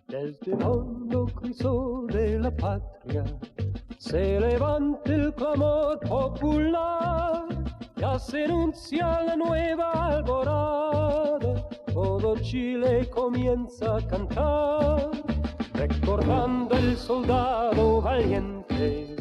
Desde el hondo criso de la patria se levanta el clamor popular, ya se anuncia la nueva alborada, todo Chile comienza a cantar, recordando el soldado valiente,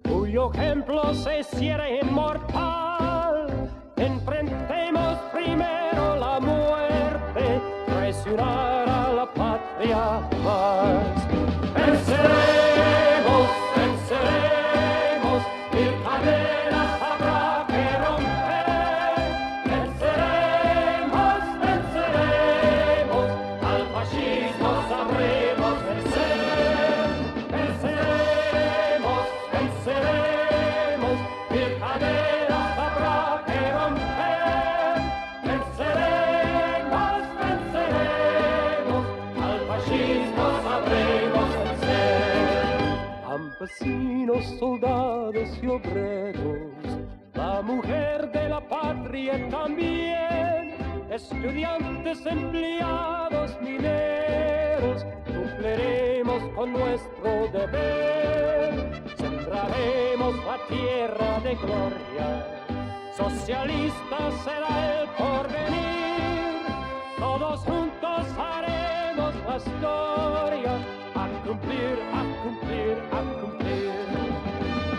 cuyo ejemplo se hiciera inmortal. Enfrentemos primero la muerte, traicionar a la patria más. Venceremos, venceremos, mil cadenas habrá que romper. Venceremos, venceremos, al fascismo sabremos vencer. Venceremos, venceremos, mil cadenas habrá que romper. Venceremos, venceremos, al fascismo sabremos vencer. Campesinos, soldados y obreros, la mujer de la patria también, estudiantes, empleados, mineros, cumpliremos con nuestro deber, sembraremos la tierra de gloria, socialista será el porvenir, todos juntos haremos la historia, a cumplir, a cumplir, a cumplir.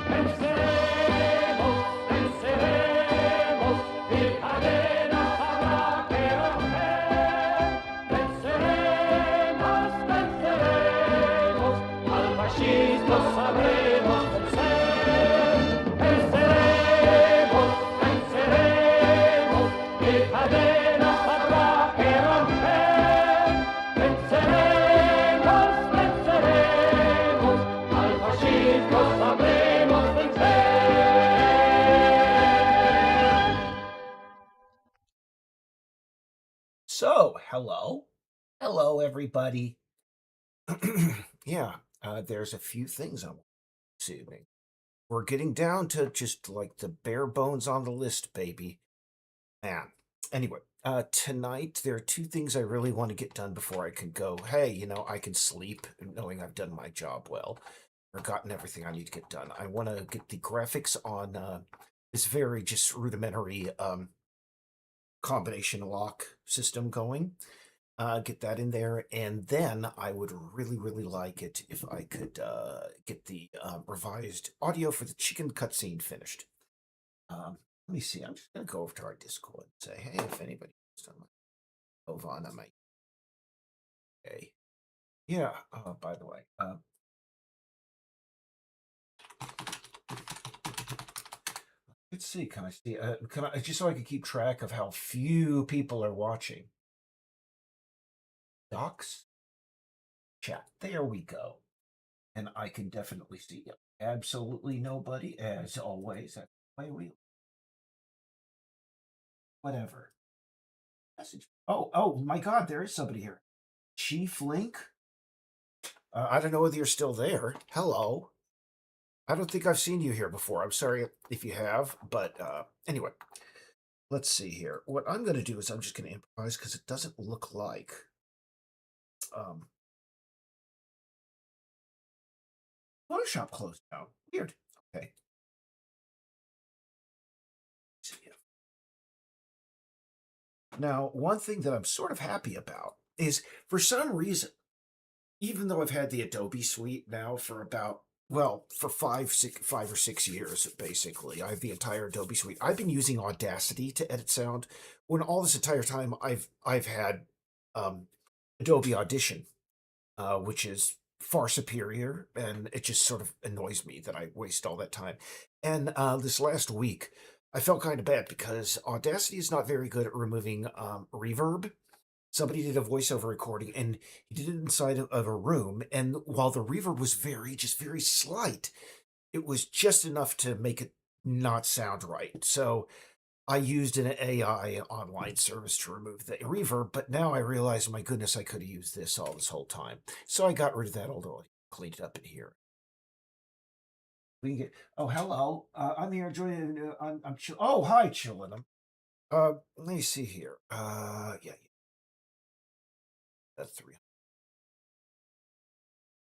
Venceremos, venceremos, mil cadenas habrá que romper. Venceremos, venceremos, al fascismo sabremos vencer. Venceremos, venceremos, mil cadenas habrá que romper. Venceremos, venceremos, al fascismo sabremos vencer. So, hello. Hello, everybody. Yeah, there's a few things I'm assuming. We're getting down to just like the bare bones on the list, baby. Man. Anyway, tonight there are two things I really want to get done before I can go, hey, I can sleep knowing I've done my job well or gotten everything I need to get done. I want to get the graphics on this very just rudimentary combination lock system going. Get that in there, and then I would really, really like it if I could get the revised audio for the chicken cutscene finished. Let me see. I'm just gonna go over to our Discord and say, hey, if anybody wants to move on, I might. Okay. Yeah. By the way, let's see. Can I see? Can I just so I can keep track of how few people are watching? Docs chat. There we go. And I can definitely see absolutely nobody, as always. That's why we whatever. Message. Oh my God, there is somebody here. Chief Link? I don't know whether you're still there. Hello. I don't think I've seen you here before. I'm sorry if you have, but anyway. Let's see here. What I'm going to do is I'm just going to improvise because it doesn't look like Photoshop closed down. Weird. Okay. Now, one thing that I'm sort of happy about is for some reason, even though I've had the Adobe Suite now for about, well, for 5 or 6 years, basically, I have the entire Adobe Suite. I've been using Audacity to edit sound when all this entire time I've had Adobe Audition, which is far superior, and it just sort of annoys me that I waste all that time. And this last week, I felt kind of bad because Audacity is not very good at removing reverb. Somebody did a voiceover recording, and he did it inside of a room, and while the reverb was very slight, it was just enough to make it not sound right. So I used an AI online service to remove the reverb, but now I realize, my goodness, I could have used this whole time. So I got rid of that, although I cleaned it up in here. We can get. Oh, hello. I'm here joining. I'm chill. Oh, hi, chillin'. Let me see here. Yeah. That's 300.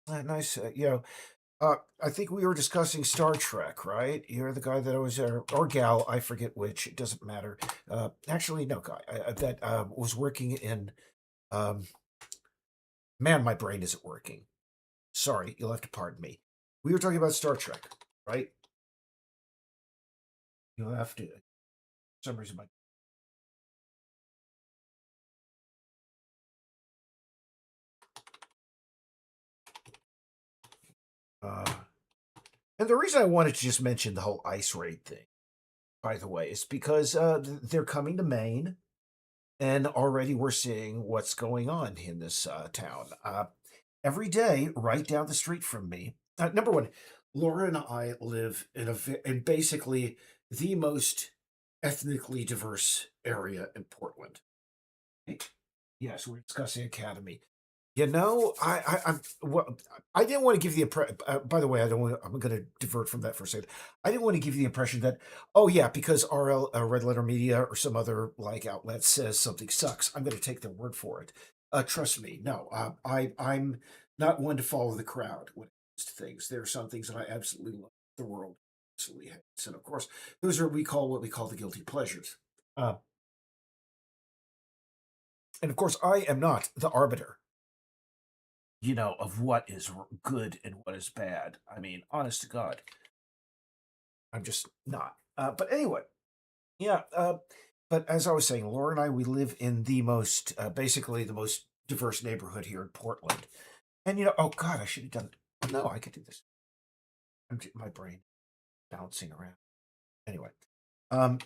Nice. I think we were discussing Star Trek, right? You're the guy that was, or gal, I forget which. It doesn't matter. Actually, no, guy that was working in. Um, Man, my brain isn't working. Sorry, you'll have to pardon me. We were talking about Star Trek, right? You'll have to. For some reason, my uh, and the reason I wanted to just mention the whole ice raid thing, by the way, is because they're coming to Maine, and already we're seeing what's going on in this town. Every day, right down the street from me. Number one, Laura and I live in basically the most ethnically diverse area in Portland. Right? Yes, we're discussing Academy. Well, I didn't want to give the impression. By the way, I don't want. I'm going to divert from that for a second. I didn't want to give the impression that, oh yeah, because RL Red Letter Media or some other like outlet says something sucks, I'm going to take their word for it. Trust me, no. I'm not one to follow the crowd when it comes to things. There are some things that I absolutely love. The world absolutely hates, and of course, those are what we call the guilty pleasures. Uh, and of course, I am not the arbiter, of what is good and what is bad. I mean, honest to God, I'm just not. But anyway, yeah. But as I was saying, Laura and I, we live in basically the most diverse neighborhood here in Portland. And oh God, I should have done it. No, I could do this. My brain bouncing around. Anyway, um,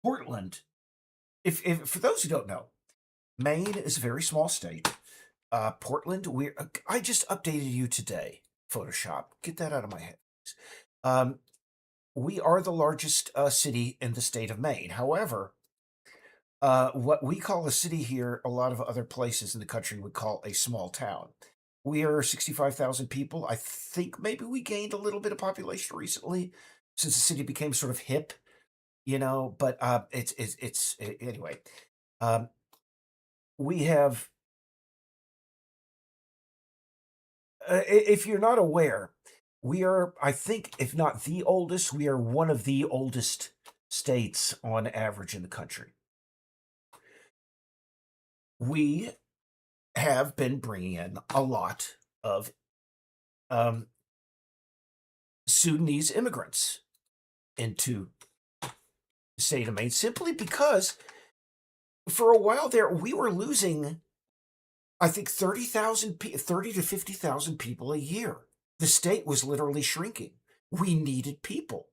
Portland. If for those who don't know, Maine is a very small state. Portland, I just updated you today. Photoshop, get that out of my head. Um, we are the largest city in the state of Maine. However, what we call a city here, a lot of other places in the country would call a small town. We are 65,000 people. I think maybe we gained a little bit of population recently since the city became sort of hip, but anyway. Um, we have, if you're not aware, we are, I think, if not the oldest, we are one of the oldest states on average in the country. We have been bringing in a lot of um, Sudanese immigrants into the state of Maine simply because for a while there we were losing, I think, 30 to 50,000 people a year. The state was literally shrinking. We needed people.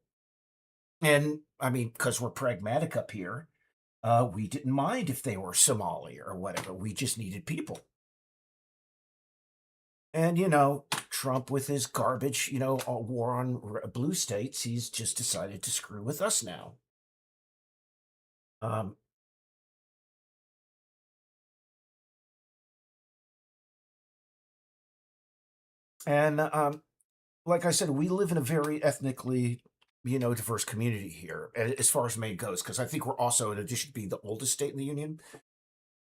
And I mean, because we're pragmatic up here, we didn't mind if they were Somali or whatever. We just needed people. And, Trump with his garbage, war on blue states, he's just decided to screw with us now. Um, and like I said, we live in a very ethnically, diverse community here as far as Maine goes, because I think we're also, in addition to being the oldest state in the union,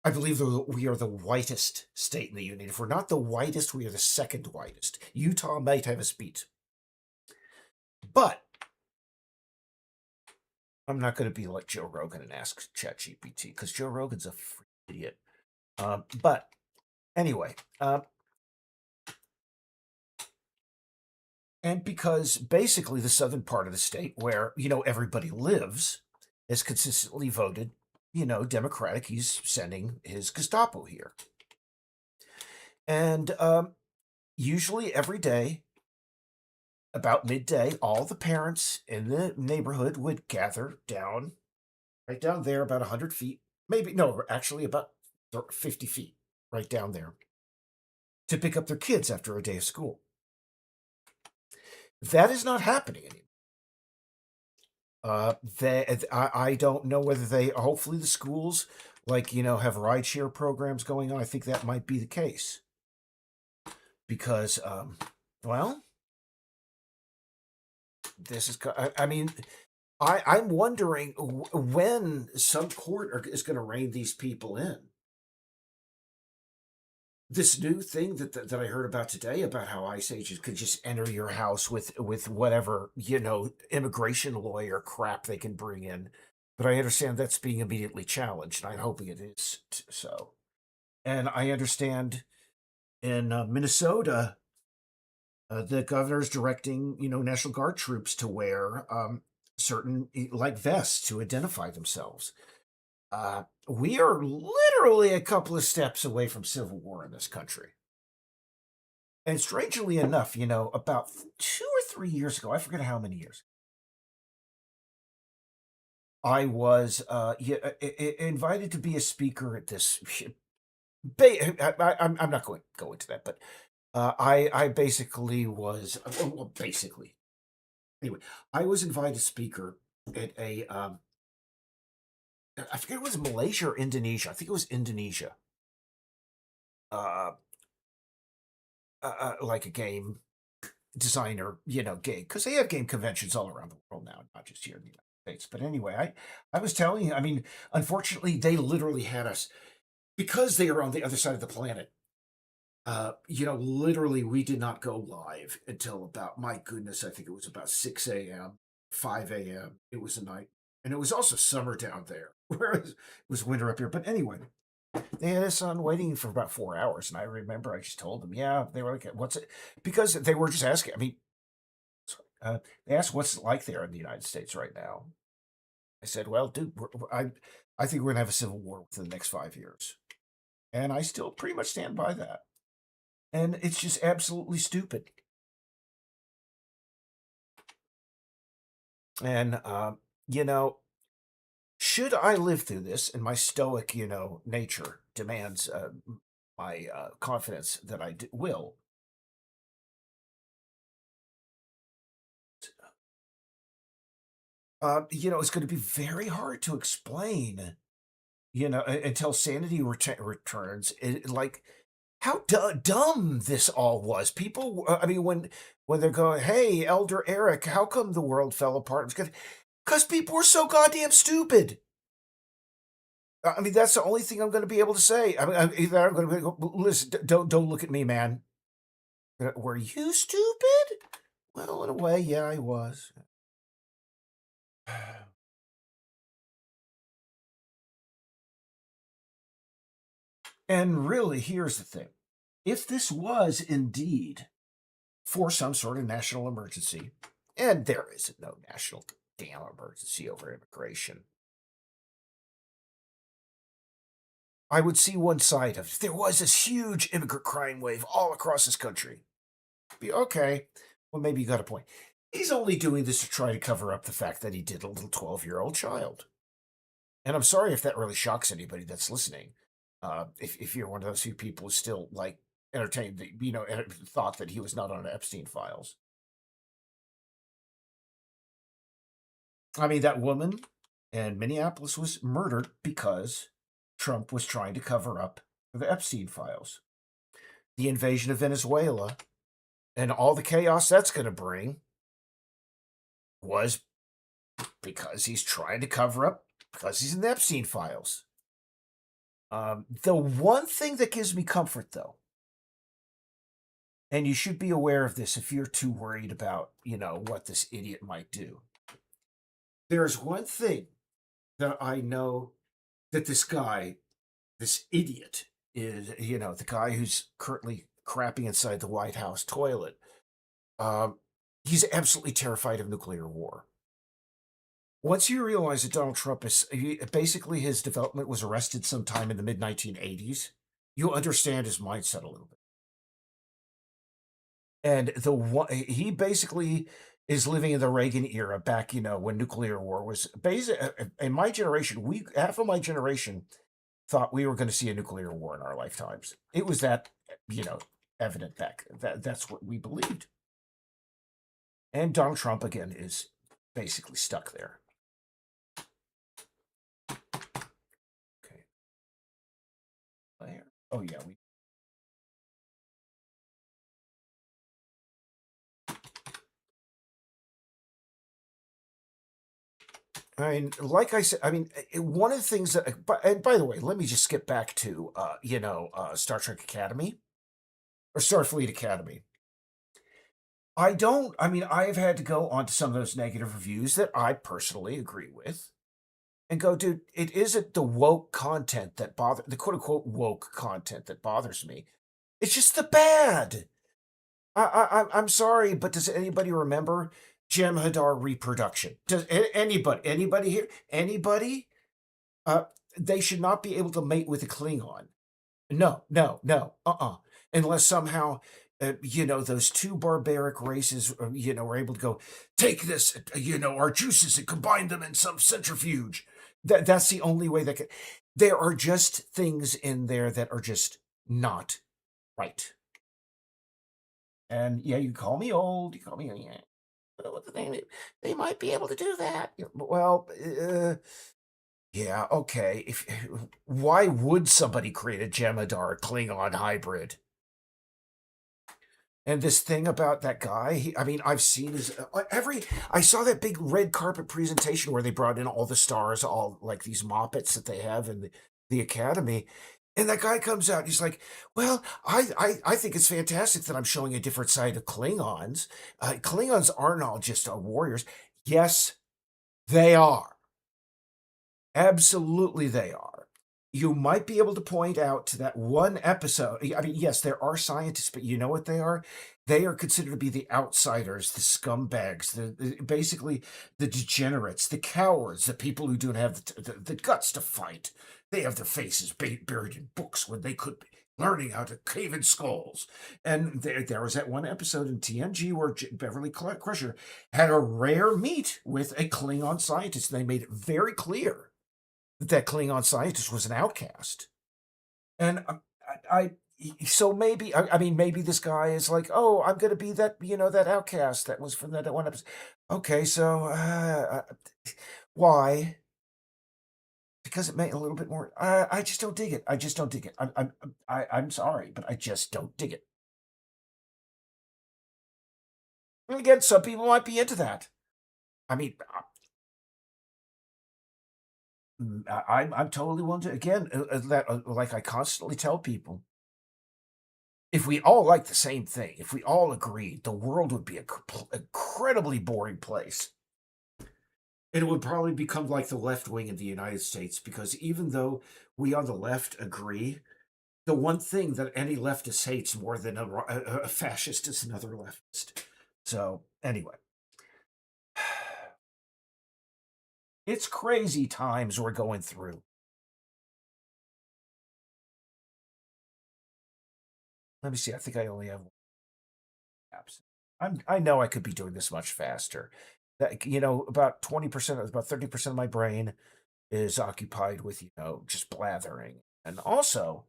I believe we are the whitest state in the union. If we're not the whitest, we are the second whitest. Utah might have us beat. But I'm not going to be like Joe Rogan and ask ChatGPT because Joe Rogan's a freak idiot. But anyway, and because basically the southern part of the state where, everybody lives is consistently voted, Democratic. He's sending his Gestapo here. And usually every day, about midday, all the parents in the neighborhood would gather down, right down there, about 100 feet, maybe, no, actually about 50 feet, right down there, to pick up their kids after a day of school. That is not happening anymore. I don't know whether hopefully the schools, like, have rideshare programs going on. I think that might be the case. Because, well, this is, I mean, I'm wondering when some court is going to rein these people in. this new thing that I heard about today about how ICE agents could just enter your house with whatever, immigration lawyer crap they can bring in. But I understand that's being immediately challenged, and I'm hoping it is so. And I understand in Minnesota, the governor's directing, National Guard troops to wear certain like vests to identify themselves. We are literally a couple of steps away from civil war in this country. And strangely enough, about 2 or 3 years ago, I forget how many years, I was invited to be a speaker at this. I'm not going to go into that, but I basically was, well, basically, anyway, I was invited speaker at I forget it was Malaysia or Indonesia. I think it was Indonesia. Uh, like a game designer, game, because they have game conventions all around the world now, not just here in the United States. But anyway, I was telling you, I mean, unfortunately, they literally had us because they are on the other side of the planet. Literally, we did not go live until about, my goodness, I think it was about 6 a.m., 5 a.m. It was a night. And it was also summer down there, whereas it was winter up here. But anyway, they had us on waiting for about 4 hours. And I remember I just told them, yeah, they were like, what's it? Because they were just asking, I mean, they asked what's it like there in the United States right now. I said, well, dude, I think we're going to have a civil war within the next 5 years. And I still pretty much stand by that. And it's just absolutely stupid. And, should I live through this, and my stoic, nature demands my confidence that I will, it's going to be very hard to explain, until sanity returns. Like how dumb this all was. People, I mean, when they're going, "Hey, Elder Eric, how come the world fell apart?" It's because people were so goddamn stupid. I mean, that's the only thing I'm going to be able to say. I mean, either I'm going to be, listen. Don't look at me, man. Were you stupid? Well, in a way, yeah, I was. And really, here's the thing: if this was indeed for some sort of national emergency, and there is no national damn emergency over immigration, I would see one side of it. If there was this huge immigrant crime wave all across this country, be okay. Well, maybe you got a point. He's only doing this to try to cover up the fact that he did a little 12-year-old child. And I'm sorry if that really shocks anybody that's listening. If you're one of those few people who still like entertained, thought that he was not on Epstein files. I mean, that woman in Minneapolis was murdered because Trump was trying to cover up the Epstein files. The invasion of Venezuela and all the chaos that's going to bring was because he's trying to cover up, because he's in the Epstein files. The one thing that gives me comfort, though, and you should be aware of this if you're too worried about, what this idiot might do. There's one thing that I know that this guy, this idiot, is, the guy who's currently crapping inside the White House toilet. He's absolutely terrified of nuclear war. Once you realize that Donald Trump is basically his development was arrested sometime in the mid 1980s, you'll understand his mindset a little bit. And he basically is living in the Reagan era, back when nuclear war was in my generation. Half of my generation thought we were going to see a nuclear war in our lifetimes. It was that evident back. That's what we believed. And Donald Trump again is basically stuck there. Okay. Oh yeah, I mean, like I said, I mean, one of the things that, and by the way, let me just skip back to, Star Trek Academy or Starfleet Academy. I mean, I have had to go onto some of those negative reviews that I personally agree with and go, dude, it isn't the woke content that the quote unquote woke content that bothers me. It's just the bad. I'm sorry, but does anybody remember Jem'Hadar reproduction? Does anybody here? Anybody? Uh, they should not be able to mate with a Klingon. No, no, no. Unless somehow, those two barbaric races, were able to go take this, our juices and combine them in some centrifuge. That's the only way that can. There are just things in there that are just not right. And yeah, you call me old. You call me yeah. They might be able to do that. Well, yeah, okay. If why would somebody create a Jem'Hadar Klingon hybrid? And this thing about that guy, I mean, I've seen his I saw that big red carpet presentation where they brought in all the stars, all like these moppets that they have in the Academy. And that guy comes out, he's like, "Well, I think it's fantastic that I'm showing a different side of Klingons. Klingons aren't all just warriors. Yes, they are. Absolutely, they are. You might be able to point out to that one episode. I mean, yes, there are scientists, but you know what they are? They are considered to be the outsiders, the scumbags, basically the degenerates, the cowards, the people who don't have the guts to fight. They have their faces buried in books when they could be learning how to cave in skulls. And there was that one episode in TNG where Beverly Crusher had a rare meet with a Klingon scientist. And they made it very clear that Klingon scientist was an outcast. And so maybe, I mean, maybe this guy is like, oh, I'm going to be that, that outcast that was from that one episode. Okay, so why? Because it made a little bit more. I just don't dig it. I just don't dig it. I'm sorry, but I just don't dig it. And again, some people might be into that. I mean, I'm totally willing to again like I constantly tell people. If we all like the same thing, if we all agreed, the world would be an incredibly boring place. And it would probably become like the left wing in the United States because even though we on the left agree, the one thing that any leftist hates more than a fascist is another leftist. So anyway, it's crazy times we're going through. Let me see. I think I only have apps. I know I could be doing this much faster. That about 20%, about 30% of my brain is occupied with just blathering. And also,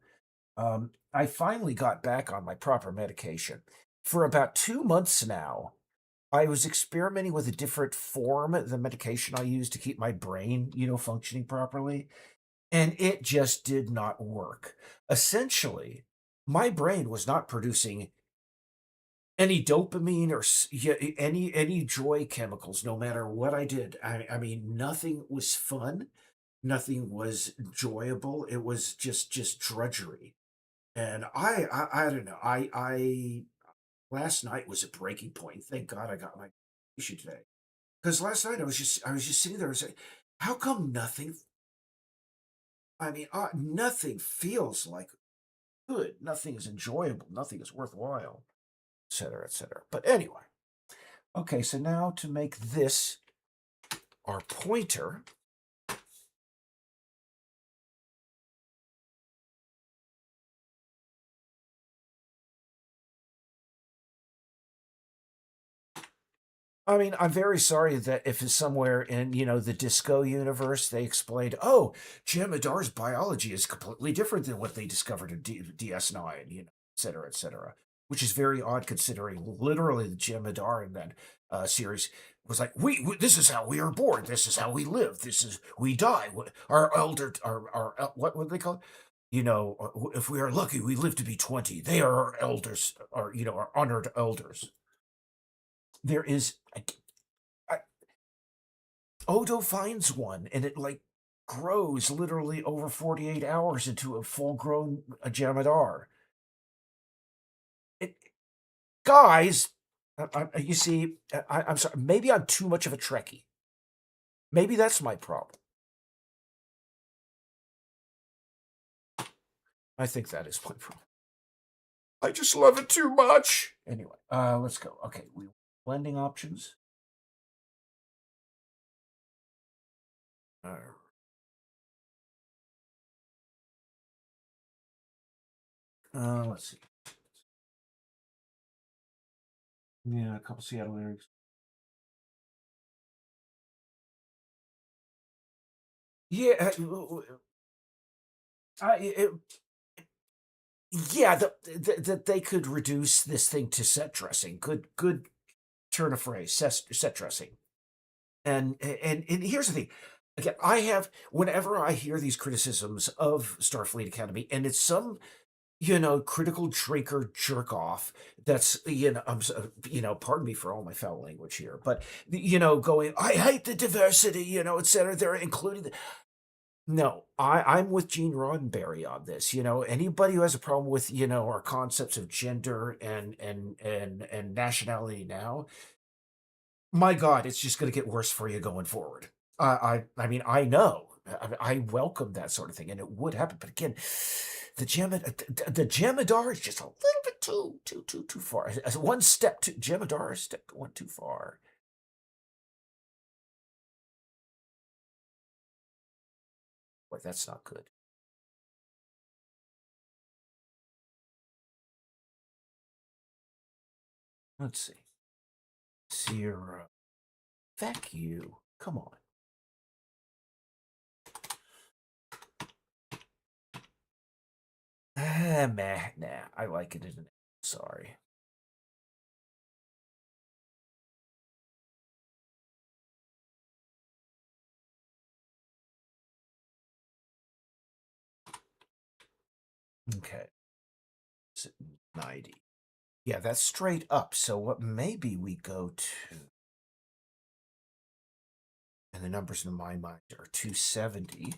I finally got back on my proper medication. For about 2 months now, I was experimenting with a different form of the medication I use to keep my brain, functioning properly, and it just did not work. Essentially, my brain was not producing any dopamine or any joy chemicals, no matter what I did. I mean, nothing was fun, nothing was enjoyable. It was just drudgery. And I don't know. I last night was a breaking point. Thank God I got my issue today. Because last night I was just sitting there and saying, how come nothing? I mean, nothing feels like good. Nothing is enjoyable. Nothing is worthwhile, etc., etc. But anyway, okay. So now to make this our pointer. I mean, I'm very sorry that if it's somewhere in, the disco universe, they explained, oh, Jem'Hadar's biology is completely different than what they discovered in DS9, et cetera, et cetera. Which is very odd considering literally the Jem'Hadar in that series was like, this is how we are born. This is how we live. We die. Our what would they call it? If we are lucky, we live to be 20. They are our elders, our honored elders. There is Odo finds one, and it like grows literally over 48 hours into a full-grown Jemadar. It, guys, you see, I'm sorry. Maybe I'm too much of a Trekkie. Maybe that's my problem. I think that is my problem. I just love it too much. Anyway, let's go. Okay, blending options. Let's see. Yeah, a couple Seattle lyrics. Yeah, I, yeah, that they could reduce this thing to set dressing. Good turn of phrase, set dressing. And here's the thing. Again, I have whenever I hear these criticisms of Starfleet Academy, and it's some critical drinker jerk off that's pardon me for all my foul language here, but going, I hate the diversity, etc. They're including no, I'm with Gene Roddenberry on this. Anybody who has a problem with our concepts of gender and nationality now, my God, it's just going to get worse for you going forward. I mean, I know. I welcome that sort of thing, and it would happen. But again, the Jemadar is just a little bit too far. As one step too Jemadar, step one too far. Boy, that's not good. Let's see. Zero. Thank you. Come on. Meh, nah. I like it in an. Sorry. Okay. 90. Yeah, that's straight up. So what maybe we go to. And the numbers in my mind are 270.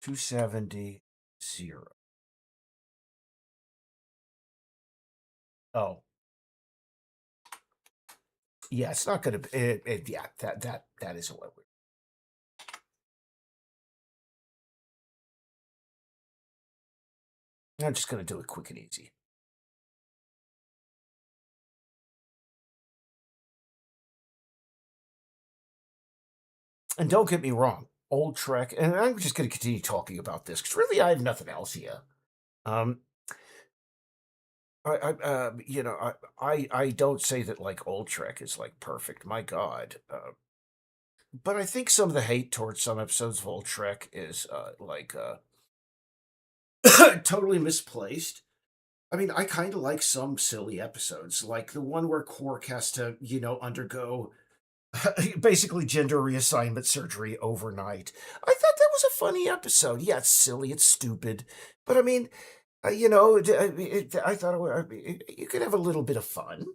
270, 0. Oh. Yeah, it's not going to. Yeah, that isn't what we're. I'm just going to do it quick and easy. And don't get me wrong, old Trek, and I'm just going to continue talking about this because really I have nothing else here. I don't say that like old Trek is like perfect. My God, but I think some of the hate towards some episodes of old Trek is totally misplaced. I mean, I kind of like some silly episodes, like the one where Quark has to, undergo basically gender reassignment surgery overnight. I thought that was a funny episode. Yeah, it's silly, it's stupid, but I mean, I thought you could have a little bit of fun,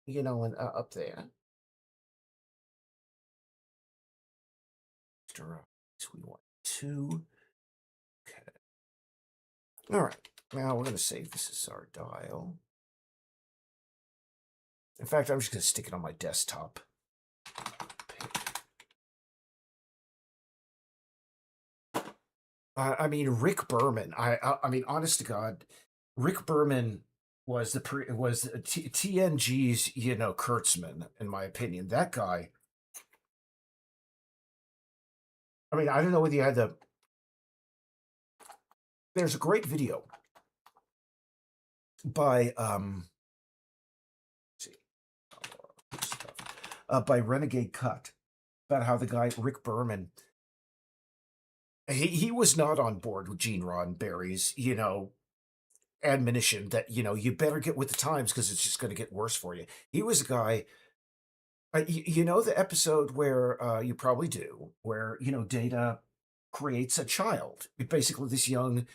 and up there. We want two. Okay. All right. Now we're going to save this as our dial. In fact, I'm just going to stick it on my desktop. I mean, Rick Berman. I mean, honest to God, Rick Berman was TNG's Kurtzman, in my opinion. That guy. I mean, I don't know whether you had the. There's a great video by by Renegade Cut about how the guy Rick Berman. He was not on board with Gene Roddenberry's, admonition that, you better get with the times because it's just going to get worse for you. He was a guy, the episode where, you probably do, where, Data creates a child, basically this young,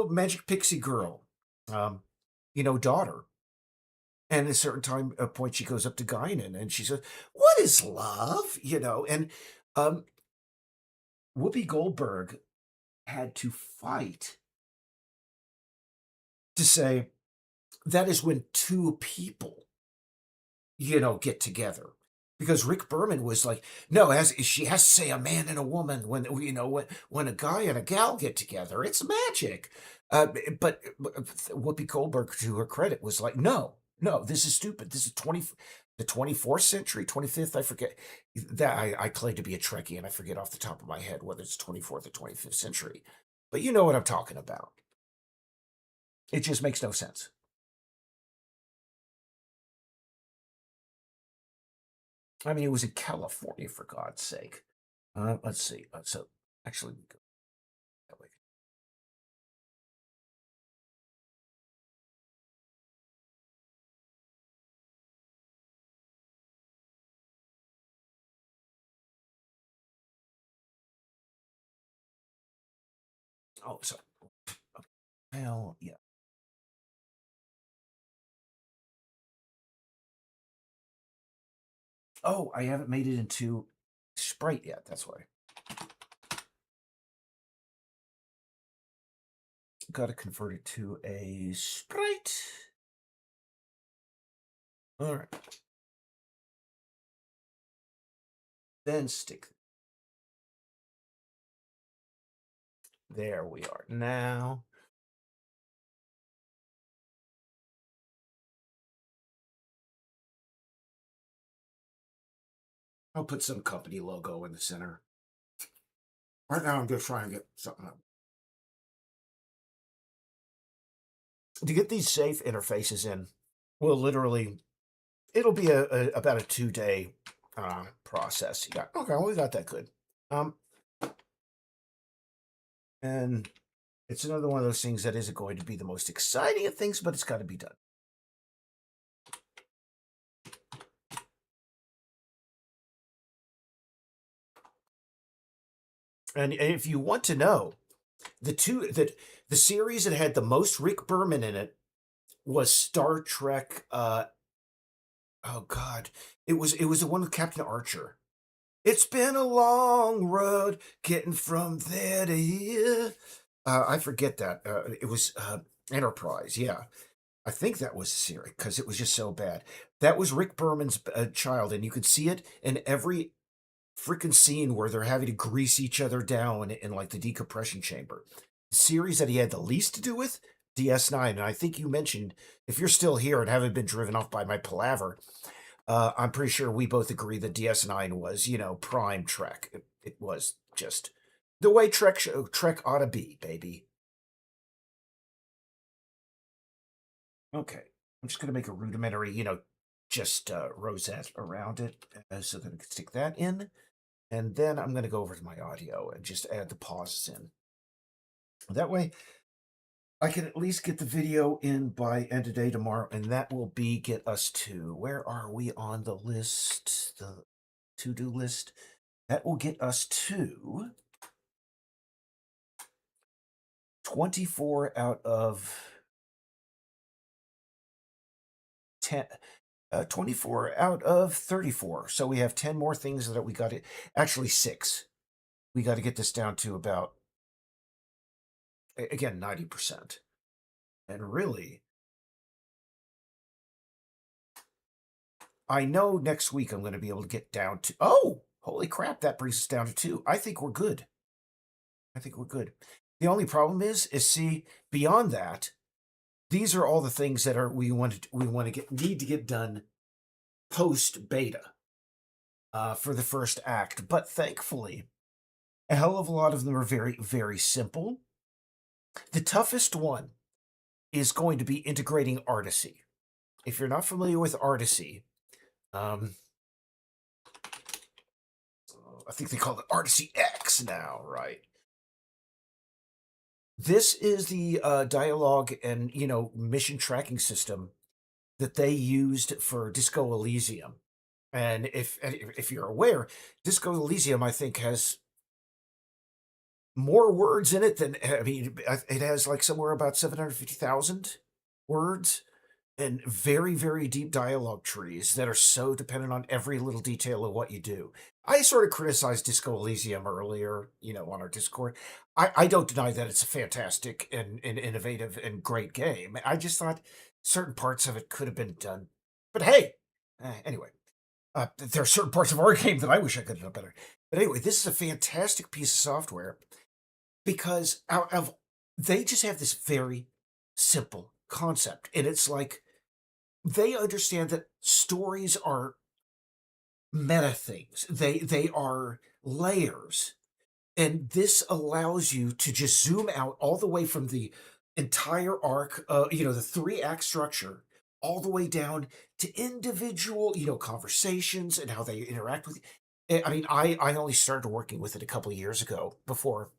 magic pixie girl, daughter. And at a certain time, a point, she goes up to Guinan and she says, "What is love?" And um, Whoopi Goldberg had to fight to say that is when two people, get together. Because Rick Berman was like, no, she has to say a man and a woman when a guy and a gal get together, it's magic. But Whoopi Goldberg, to her credit, was like, no, no, this is stupid. This is the 24th century, 25th. I forget that I claim to be a Trekkie and I forget off the top of my head whether it's 24th or 25th century. But you know what I'm talking about. It just makes no sense. I mean, it was in California, for God's sake. Let's see. So actually, we go that way. Oh, sorry. Okay. Well, yeah. Oh, I haven't made it into Sprite yet. That's why. Got to convert it to a Sprite. All right. Then stick. There we are. Now. I'll put some company logo in the center. Right now, I'm just trying to get something up. To get these safe interfaces in, will literally, it'll be about a 2-day process. Yeah. Okay, well, we got that good. And it's another one of those things that isn't going to be the most exciting of things, but it's got to be done. And if you want to know, the series that had the most Rick Berman in it was Star Trek. Oh God, it was the one with Captain Archer. It's been a long road getting from there to here. I forget that. It was Enterprise. Yeah, I think that was the series because it was just so bad. That was Rick Berman's child, and you could see it in every freaking scene where they're having to grease each other down in like the decompression chamber. The series that he had the least to do with, DS9. And I think you mentioned, if you're still here and haven't been driven off by my palaver, I'm pretty sure we both agree that DS9 was, prime Trek. It was just the way Trek ought to be, baby. Okay, I'm just going to make a rudimentary, just rosette around it. So that I can stick that in. And then I'm going to go over to my audio and just add the pauses in. That way, I can at least get the video in by end of day tomorrow, and that will get us to, where are we on the list? The to-do list. That will get us to 24 out of 10. 24 out of 34. So we have 10 more things that we got to, actually 6. We got to get this down to about, again, 90%. And really, I know next week I'm going to be able to get down to, oh, holy crap, that brings us down to 2. I think we're good. The only problem is see, beyond that, these are all the things that we need to get done post beta for the first act. But thankfully, a hell of a lot of them are very, very simple. The toughest one is going to be integrating Artisy. If you're not familiar with Artisy, I think they call it Artisy X now, right? This is the dialogue and mission tracking system that they used for Disco Elysium. And if you're aware, Disco Elysium, I think, has more words in it than, it has like somewhere about 750,000 words. and very, very deep dialogue trees that are so dependent on every little detail of what you do. I sort of criticized Disco Elysium earlier, on our Discord. I don't deny that it's a fantastic and innovative and great game. I just thought certain parts of it could have been done. But hey, anyway, there are certain parts of our game that I wish I could have done better. But anyway, this is a fantastic piece of software because they just have this very simple concept. And it's like they understand that stories are meta things. They are layers. And this allows you to just zoom out all the way from the entire arc, the 3 act structure, all the way down to individual, conversations and how they interact with you. I mean, I only started working with it a couple of years ago before,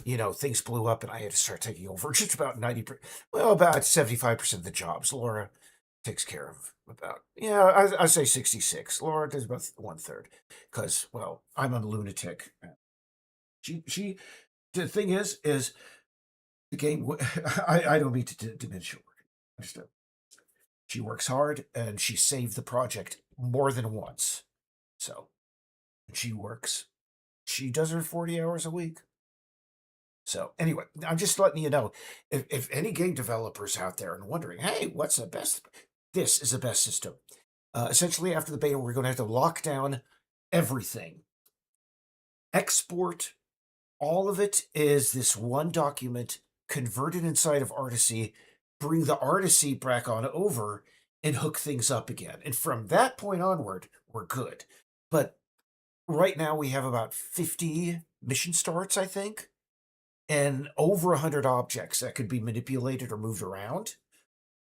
things blew up and I had to start taking over just about about 75% of the jobs. Laura takes care of about, I say 66. Laura does about 1/3 because, well, I'm a lunatic. She the thing is the game. I don't mean to diminish her work. Understood. She works hard and she saved the project more than once. So she works. She does her 40 hours a week. So anyway, I'm just letting you know if any game developers out there and wondering, hey, what's the best? This is the best system. Essentially, after the beta, we're going to have to lock down everything. Export all of it is this one document converted inside of Artisy, bring the Artisy back on over, and hook things up again. And from that point onward, we're good. But right now we have about 50 mission starts, I think, and over 100 objects that could be manipulated or moved around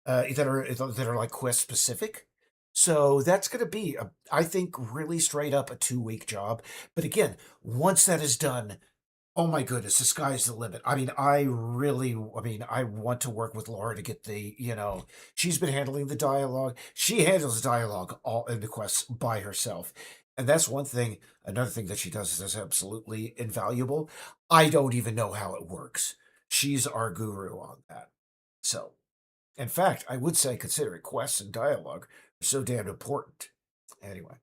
that are like quest specific. So that's going to be, I think, really straight up a 2-week job. But again, once that is done, oh my goodness, the sky's the limit. I mean, I want to work with Laura to get she's been handling the dialogue. She handles the dialogue all in the quests by herself. And that's one thing. Another thing that she does is absolutely invaluable. I don't even know how it works. She's our guru on that. So, in fact, I would say considering quests and dialogue are so damn important. Anyway.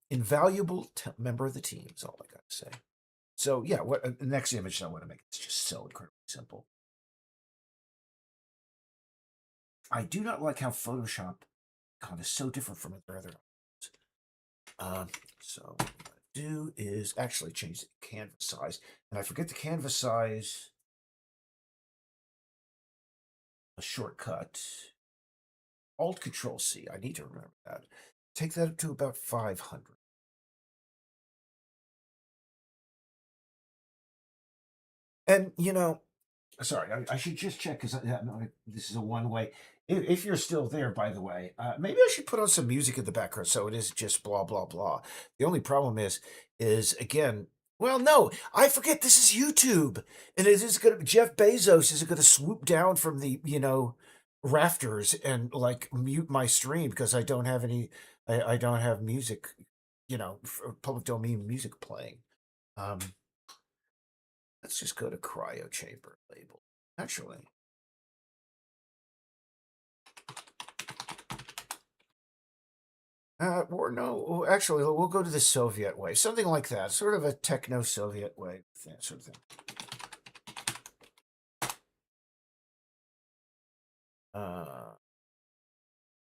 Invaluable member of the team is all I got to say. So yeah, what the next image I want to make is just so incredibly simple. I do not like how Photoshop kind of so different from their other. So what I do is actually change the canvas size, and I forget the canvas size. A shortcut. Alt Control C. I need to remember that. Take that up to about 500. And sorry, I should just check because this is a one-way. If you're still there, by the way, maybe I should put on some music in the background so it is just blah blah blah. The only problem is again, well, no, I forget this is YouTube, and it is gonna Jeff Bezos is gonna swoop down from the rafters and like mute my stream because I don't have any, I don't have music, public domain music playing. Let's just go to cryo chamber label. Actually, or no, actually, we'll go to the Soviet way, something like that, sort of a techno-Soviet way, that sort of thing.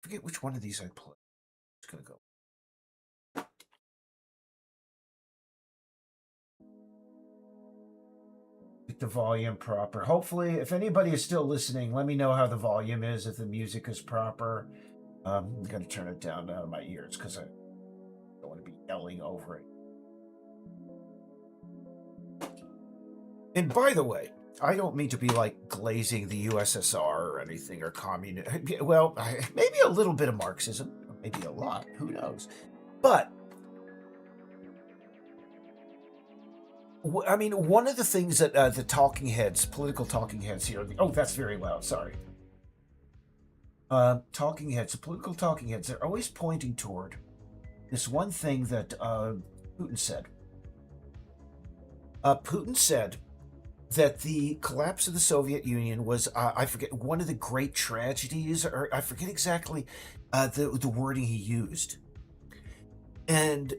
Forget which one of these I play. It's gonna go. Get the volume proper. Hopefully, if anybody is still listening, let me know how the volume is, if the music is proper. I'm going to turn it down out of my ears because I don't want to be yelling over it. And by the way, I don't mean to be like glazing the USSR or anything or communism. Well, maybe a little bit of Marxism, maybe a lot, who knows. But I mean, one of the things that the talking heads, political talking heads here, oh, that's very loud, sorry. Talking heads, the political talking heads, they're always pointing toward this one thing that Putin said. Putin said that the collapse of the Soviet Union was, I forget, one of the great tragedies, or I forget exactly the wording he used. And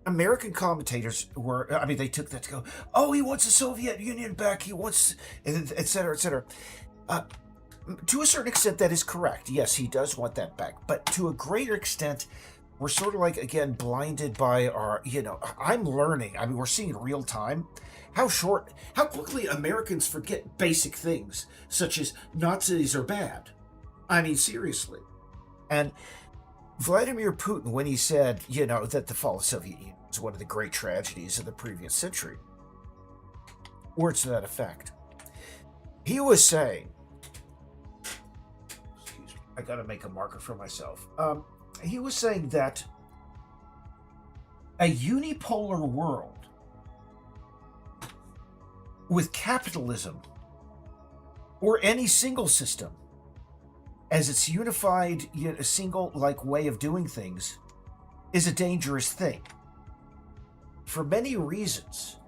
American commentators were, I mean, they took that to go, oh, he wants the Soviet Union back, he wants, et cetera, et cetera. To a certain extent, that is correct. Yes, he does want that back. But to a greater extent, we're sort of like, again, blinded by our, I'm learning. I mean, we're seeing in real time how quickly Americans forget basic things, such as Nazis are bad. I mean, seriously. And Vladimir Putin, when he said, that the fall of the Soviet Union was one of the great tragedies of the previous century, words to that effect, he was saying, excuse me, I gotta make a marker for myself. He was saying that a unipolar world with capitalism or any single system as its unified, single way of doing things is a dangerous thing for many reasons.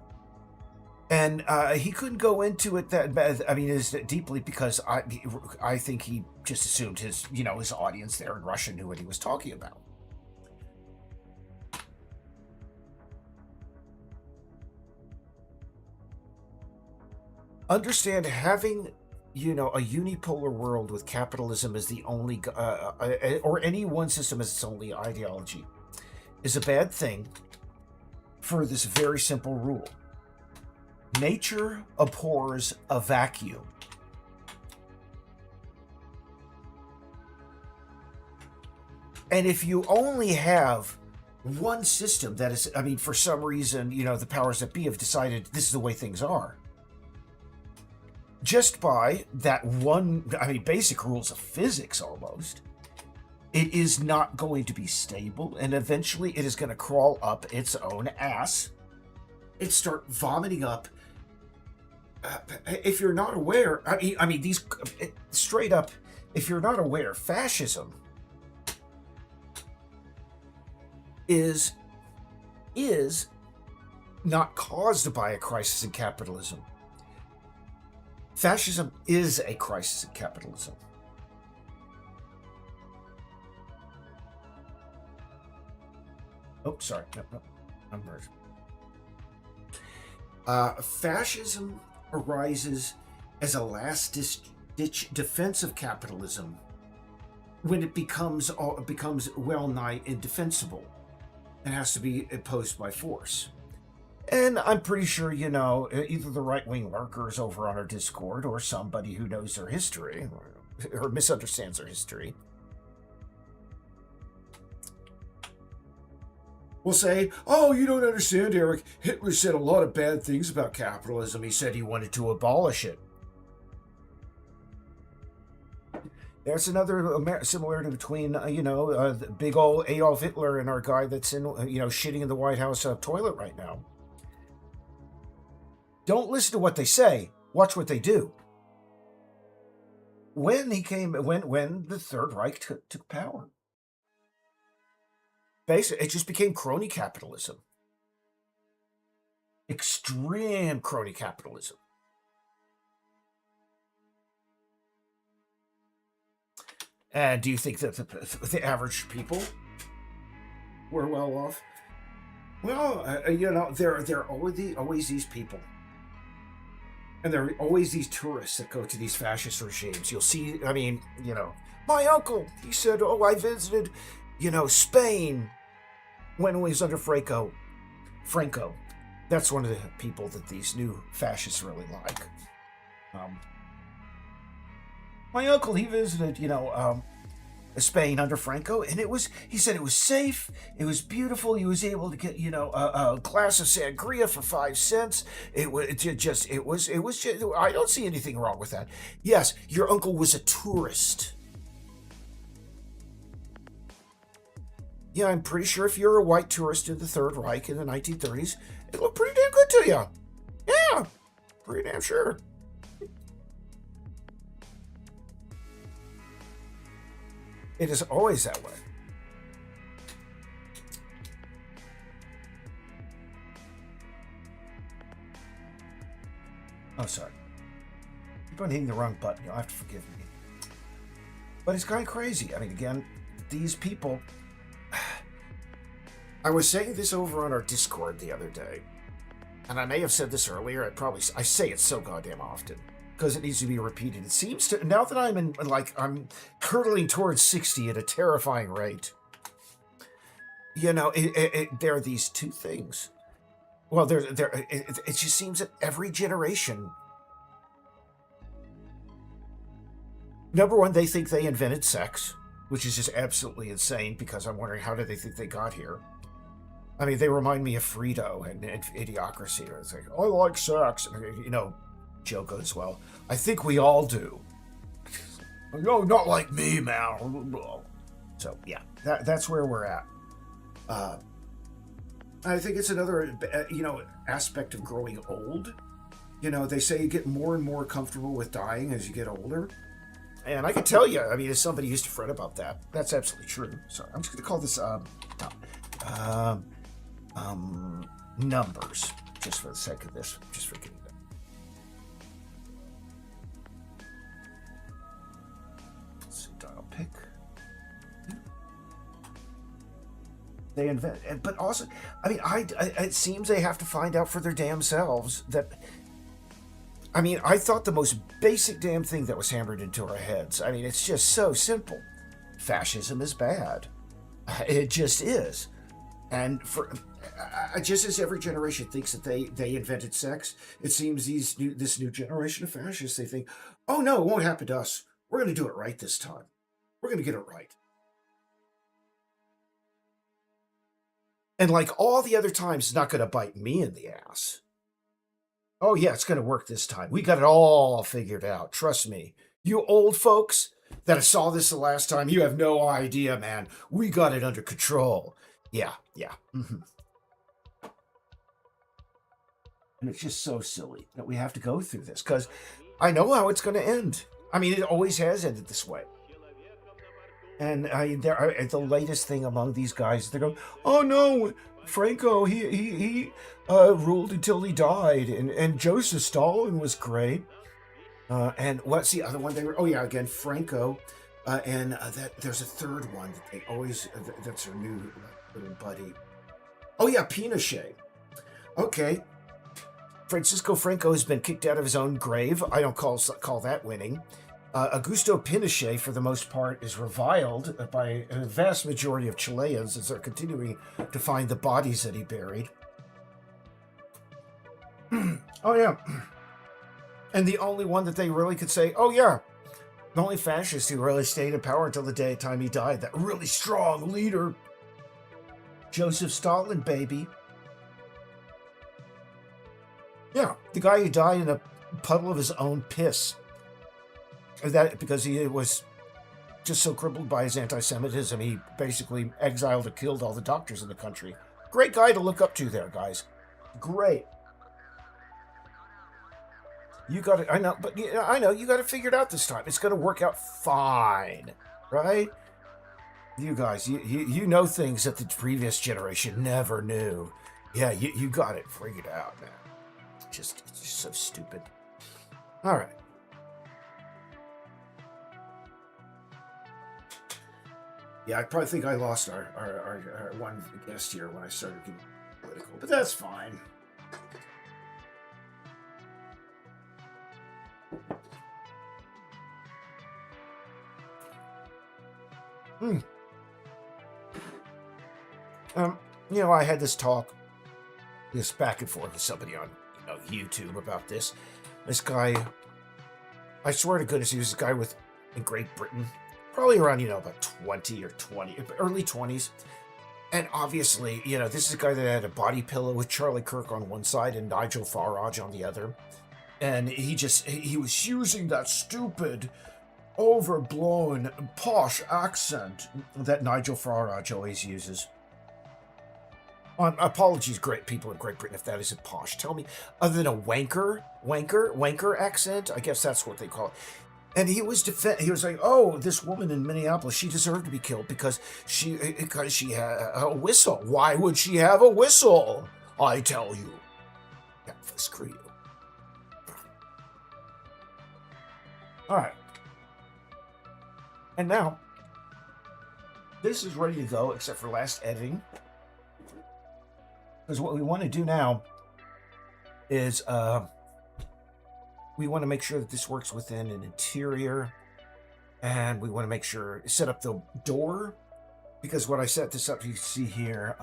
And he couldn't go into it as deeply because I think he just assumed his audience there in Russia knew what he was talking about. Understand, having a unipolar world with capitalism as the only or any one system as its only ideology is a bad thing for this very simple rule. Nature abhors a vacuum. And if you only have one system that is, for some reason, the powers that be have decided this is the way things are, just by that one, basic rules of physics almost, it is not going to be stable, and eventually it is going to crawl up its own ass and start vomiting up. If you're not aware, these straight up, if you're not aware, fascism is not caused by a crisis in capitalism. Fascism is a crisis in capitalism. Oh, sorry. No, I'm right. Fascism arises as a last-ditch defense of capitalism when it becomes well nigh indefensible and has to be imposed by force. And I'm pretty sure, either the right-wing lurkers over on our Discord or somebody who knows their history or misunderstands their history will say, oh, you don't understand, Eric. Hitler said a lot of bad things about capitalism. He said he wanted to abolish it. There's another similarity between, the big old Adolf Hitler and our guy that's in, shitting in the White House toilet right now. Don't listen to what they say. Watch what they do. When the Third Reich took power, basically, it just became crony capitalism. Extreme crony capitalism. And do you think that the average people were well off? Well, there are always these people. And there are always these tourists that go to these fascist regimes. You'll see, my uncle, he said, oh, I visited, Spain when he was under Franco. That's one of the people that these new fascists really like. My uncle, he visited, Spain under Franco, and he said it was safe, it was beautiful, he was able to get, a glass of sangria for 5 cents. It was just, I don't see anything wrong with that. Yes, your uncle was a tourist. Yeah, I'm pretty sure if you're a white tourist in the Third Reich in the 1930s, it looked pretty damn good to you. Yeah, pretty damn sure. It is always that way. Oh, sorry. Keep on hitting the wrong button. You'll have to forgive me. But it's kind of crazy. I mean, again, these people. I was saying this over on our Discord the other day, and I may have said this earlier. I say it so goddamn often because it needs to be repeated. It seems to now that I'm curdling towards 60 at a terrifying rate. You know, there are these two things. Well, it just seems that every generation. Number one, they think they invented sex, which is just absolutely insane because I'm wondering how did they think they got here? I mean, they remind me of Frito and Idiocracy. It's like, I like sex. And, you know, Joe goes, well, I think we all do. No, not like me, man. So, yeah, that's where we're at. I think it's another, aspect of growing old. You know, they say you get more and more comfortable with dying as you get older. And I can tell you, I mean, as somebody who used to fret about that, that's absolutely true. Sorry, I'm just going to call this numbers, just for the sake of this. Just forgetting that. Let's see, dial pick. They invent, but also, I mean, it seems they have to find out for their damn selves that. I mean, I thought the most basic damn thing that was hammered into our heads. I mean, it's just so simple. Fascism is bad. It just is. And just as every generation thinks that they invented sex, it seems this new generation of fascists, they think, oh no, it won't happen to us. We're going to do it right this time. We're going to get it right. And like all the other times, it's not going to bite me in the ass. Oh, yeah, it's going to work this time. We got it all figured out. Trust me. You old folks that saw this the last time, you have no idea, man. We got it under control. Yeah. Mm-hmm. And it's just so silly that we have to go through this because I know how it's going to end. I mean, it always has ended this way. And the latest thing among these guys, they're going, oh, no, Franco, he ruled until he died, and Joseph Stalin was great. And what's the other one? Again, Franco, and that there's a third one that they always that's their new little buddy. Oh yeah, Pinochet. Okay, Francisco Franco has been kicked out of his own grave. I don't call that winning. Augusto Pinochet, for the most part, is reviled by a vast majority of Chileans as they're continuing to find the bodies that he buried. Oh, yeah. And the only one that they really could say, oh, yeah, the only fascist who really stayed in power until the time he died, that really strong leader, Joseph Stalin, baby. Yeah, the guy who died in a puddle of his own piss. That because he was just so crippled by his anti-Semitism, he basically exiled or killed all the doctors in the country. Great guy to look up to there, guys. Great. You got it. I know. You got it figured out this time. It's going to work out fine, right? You guys, you know things that the previous generation never knew. Yeah, you got it figured out, man. It's just so stupid. All right. Yeah, I probably think I lost our one guest here when I started getting political, but that's fine. I had this back and forth with somebody on YouTube about this. This guy, I swear to goodness, he was a guy in Great Britain. Probably around, about 20 or 20, early 20s. And obviously, this is a guy that had a body pillow with Charlie Kirk on one side and Nigel Farage on the other. And he was using that stupid, overblown, posh accent that Nigel Farage always uses. Apologies, great people in Great Britain, if that isn't posh. Tell me, other than a wanker accent, I guess that's what they call it. And he was like, oh, this woman in Minneapolis, she deserved to be killed because she had a whistle. Why would she have a whistle? I tell you. Yeah, screw you. All right. And now, this is ready to go, except for last editing. Because what we want to do now is we want to make sure that this works within an interior. And we want to make sure, set up the door. Because when I set this up, you see here,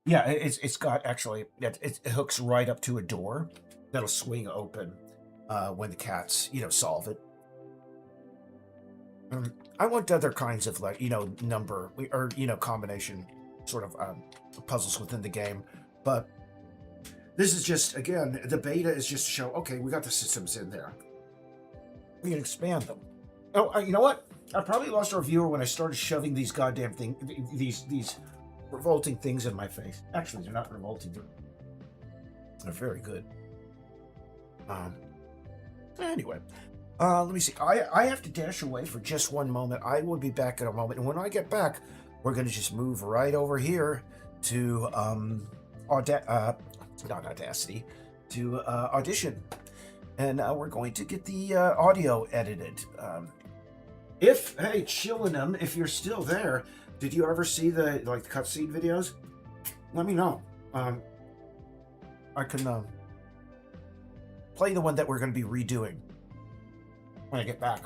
yeah, it's got actually, it hooks right up to a door that'll swing open when the cats, solve it. I want other kinds of, like, number or, combination sort of puzzles within the game. But this is just, again, the beta is just to show, okay, we got the systems in there. We can expand them. Oh, you know what? I probably lost our viewer when I started shoving these goddamn these revolting things in my face. Actually, they're not revolting. They're very good. Anyway, let me see. I have to dash away for just one moment. I will be back in a moment. And when I get back, we're going to just move right over here to not Audacity, to Audition. And we're going to get the audio edited. Hey, Chillingham, if you're still there, did you ever see the cutscene videos? Let me know. I can play the one that we're going to be redoing when I get back.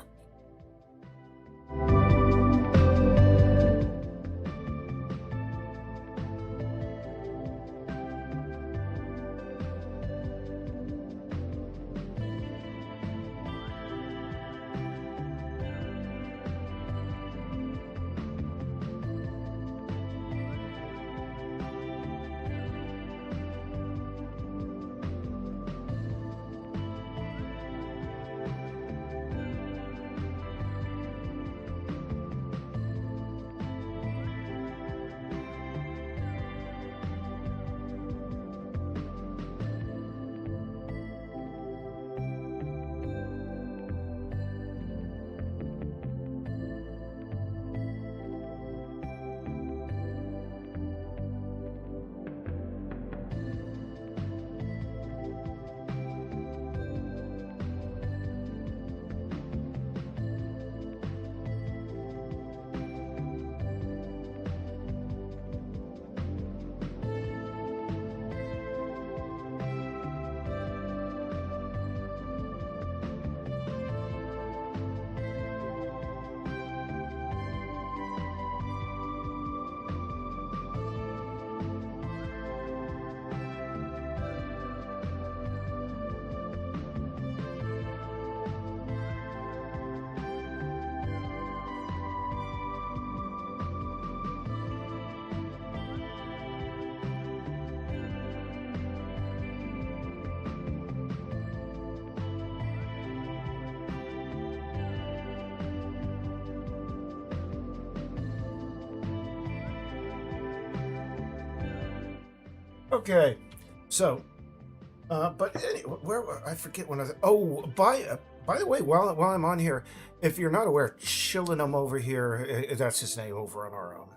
Okay, so, but anyway, I forget when by the way, while I'm on here, if you're not aware, Chillingham over here, that's his name over on our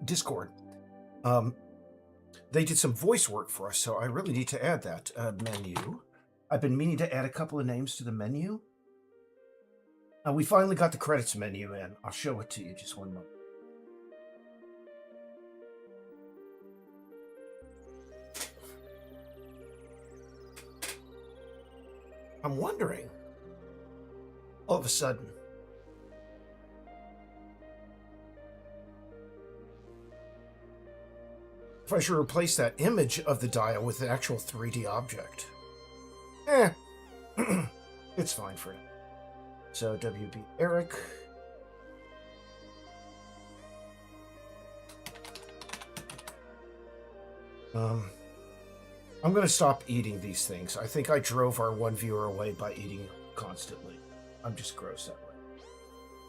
Discord. They did some voice work for us, so I really need to add that menu. I've been meaning to add a couple of names to the menu. We finally got the credits menu in. I'll show it to you, just one moment. I'm wondering, all of a sudden, if I should replace that image of the dial with an actual 3D object. It's fine for now. So, WB Eric. I'm going to stop eating these things. I think I drove our one viewer away by eating constantly. I'm just gross that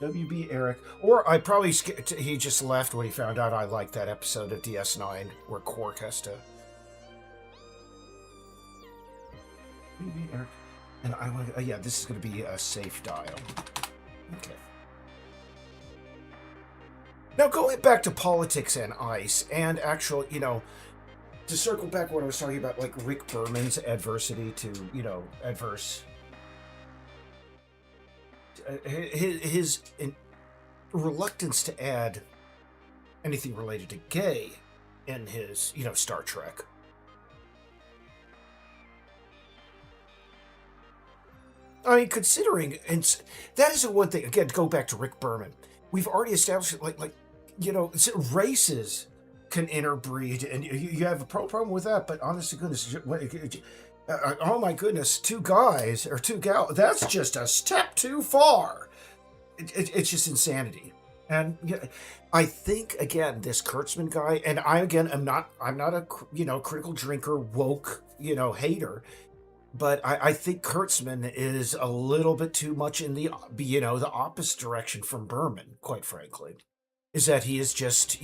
way. WB Eric. Or I probably... he just left when he found out I liked that episode of DS9 where Quark has to... WB Eric. And I want to... yeah, this is going to be a safe dial. Okay. Now, going back to politics and ICE, and actual, to circle back what I was talking about, like Rick Berman's adversity to, adverse, his reluctance to add anything related to gay in his, Star Trek. I mean, considering, and that is the one thing, again, to go back to Rick Berman, we've already established, races can interbreed, and you have a problem with that, but honest to goodness, oh my goodness, two guys or two gals, that's just a step too far. It's just insanity. And I think, again, this Kurtzman guy, and I'm not a critical drinker, woke, hater, but I think Kurtzman is a little bit too much in the the opposite direction from Berman, quite frankly. Is that he is just,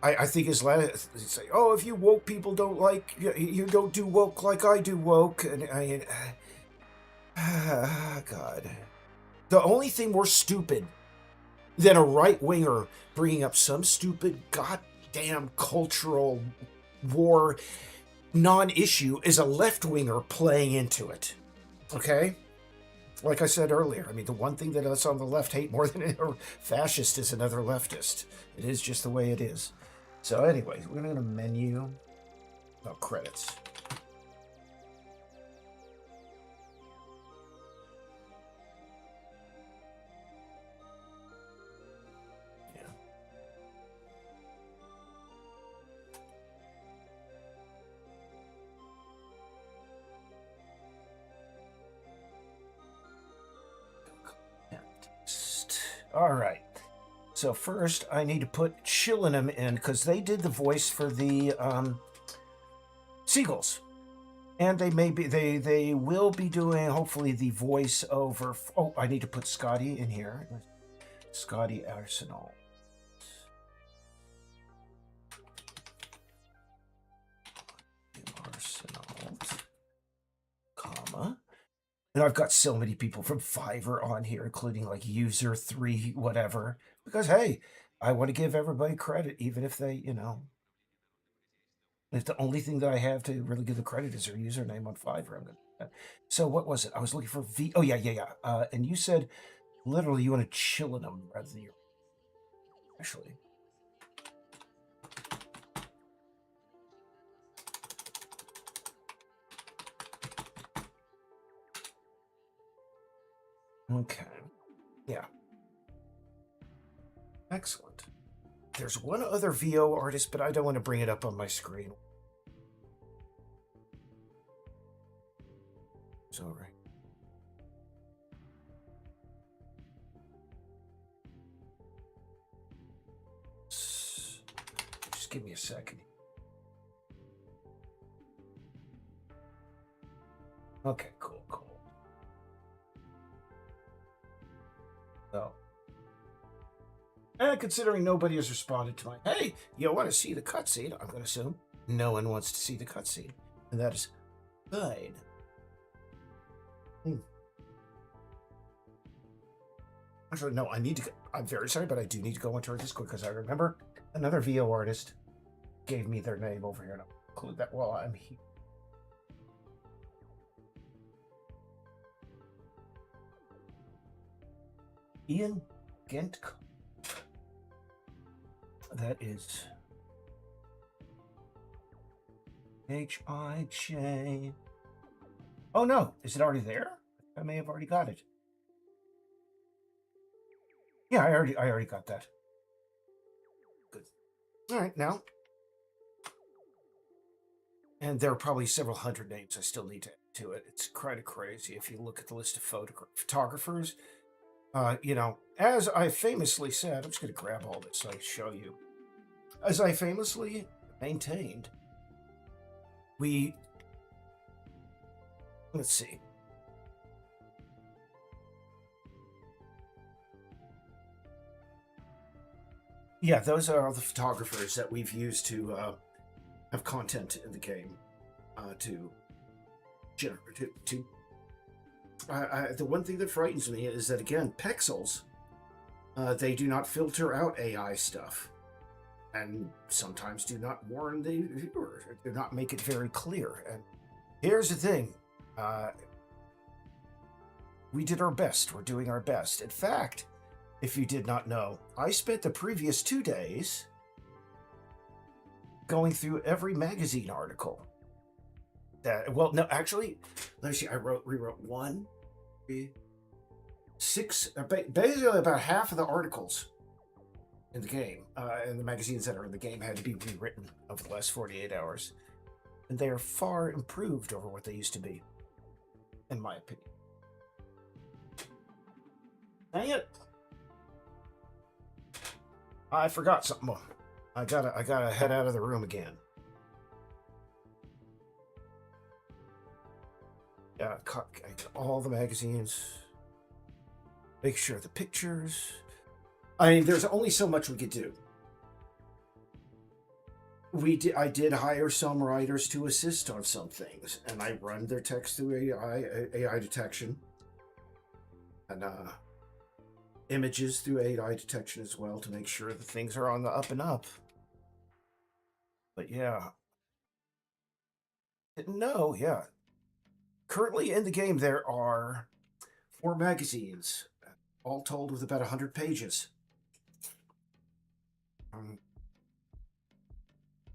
I think his last say, oh, if you woke people don't like, you don't do woke like I do woke, and God, the only thing more stupid than a right winger bringing up some stupid goddamn cultural war non-issue is a left winger playing into it. Okay? Like I said earlier, I mean, the one thing that us on the left hate more than a fascist is another leftist. It is just the way it is. So anyways, we're going to menu. Oh, credits. All right. So first, I need to put Chillingham in because they did the voice for the Seagulls, and they will be doing hopefully the voice over. Oh, I need to put Scotty in here. Scotty Arsenal. Arsenal, comma. And I've got so many people from Fiverr on here, including like user 3, whatever. Because, hey, I want to give everybody credit, even if they, if the only thing that I have to really give the credit is their username on Fiverr. I'm gonna. So what was it? I was looking for V. Oh, yeah. And you said literally you want to chill in them rather than your. Actually. Okay. Yeah. Excellent. There's one other VO artist, but I don't want to bring it up on my screen. Sorry. Just give me a second. Okay, cool. So, and considering nobody has responded to my, hey, you want to see the cutscene? I'm going to assume no one wants to see the cutscene, and that is fine. Actually, no, I need to. I'm very sorry, but I do need to go into our Discord because I remember another VO artist gave me their name over here, and I'll include that while I'm here. Ian Gentk. That is H-I-J. Oh no, is it already there? I may have already got it. Yeah, I already got that. Good. All right, now. And there are probably several hundred names I still need to add to it. It's kind of crazy if you look at the list of photographers. As I famously said, I'm just going to grab all this so I show you. As I famously maintained, let's see. Yeah, those are all the photographers that we've used to have content in the game to generate. The one thing that frightens me is that, again, pixels They do not filter out AI stuff, and sometimes do not warn the viewer, do not make it very clear. And here's the thing. We did our best. We're doing our best. In fact, if you did not know, I spent the previous 2 days going through every magazine article. Well, no, actually, let me see. I rewrote 1, 3, 6, basically about half of the articles in the game, and the magazines that are in the game had to be rewritten over the last 48 hours. And they are far improved over what they used to be, in my opinion. Dang it! I forgot something. I gotta head out of the room again. Yeah, I get all the magazines. Make sure the pictures. I mean, there's only so much we could do. I did hire some writers to assist on some things, and I run their text through AI detection, and images through AI detection as well to make sure that things are on the up and up. But yeah, didn't know. Yeah, currently in the game there are 4 magazines, all told with about 100 pages.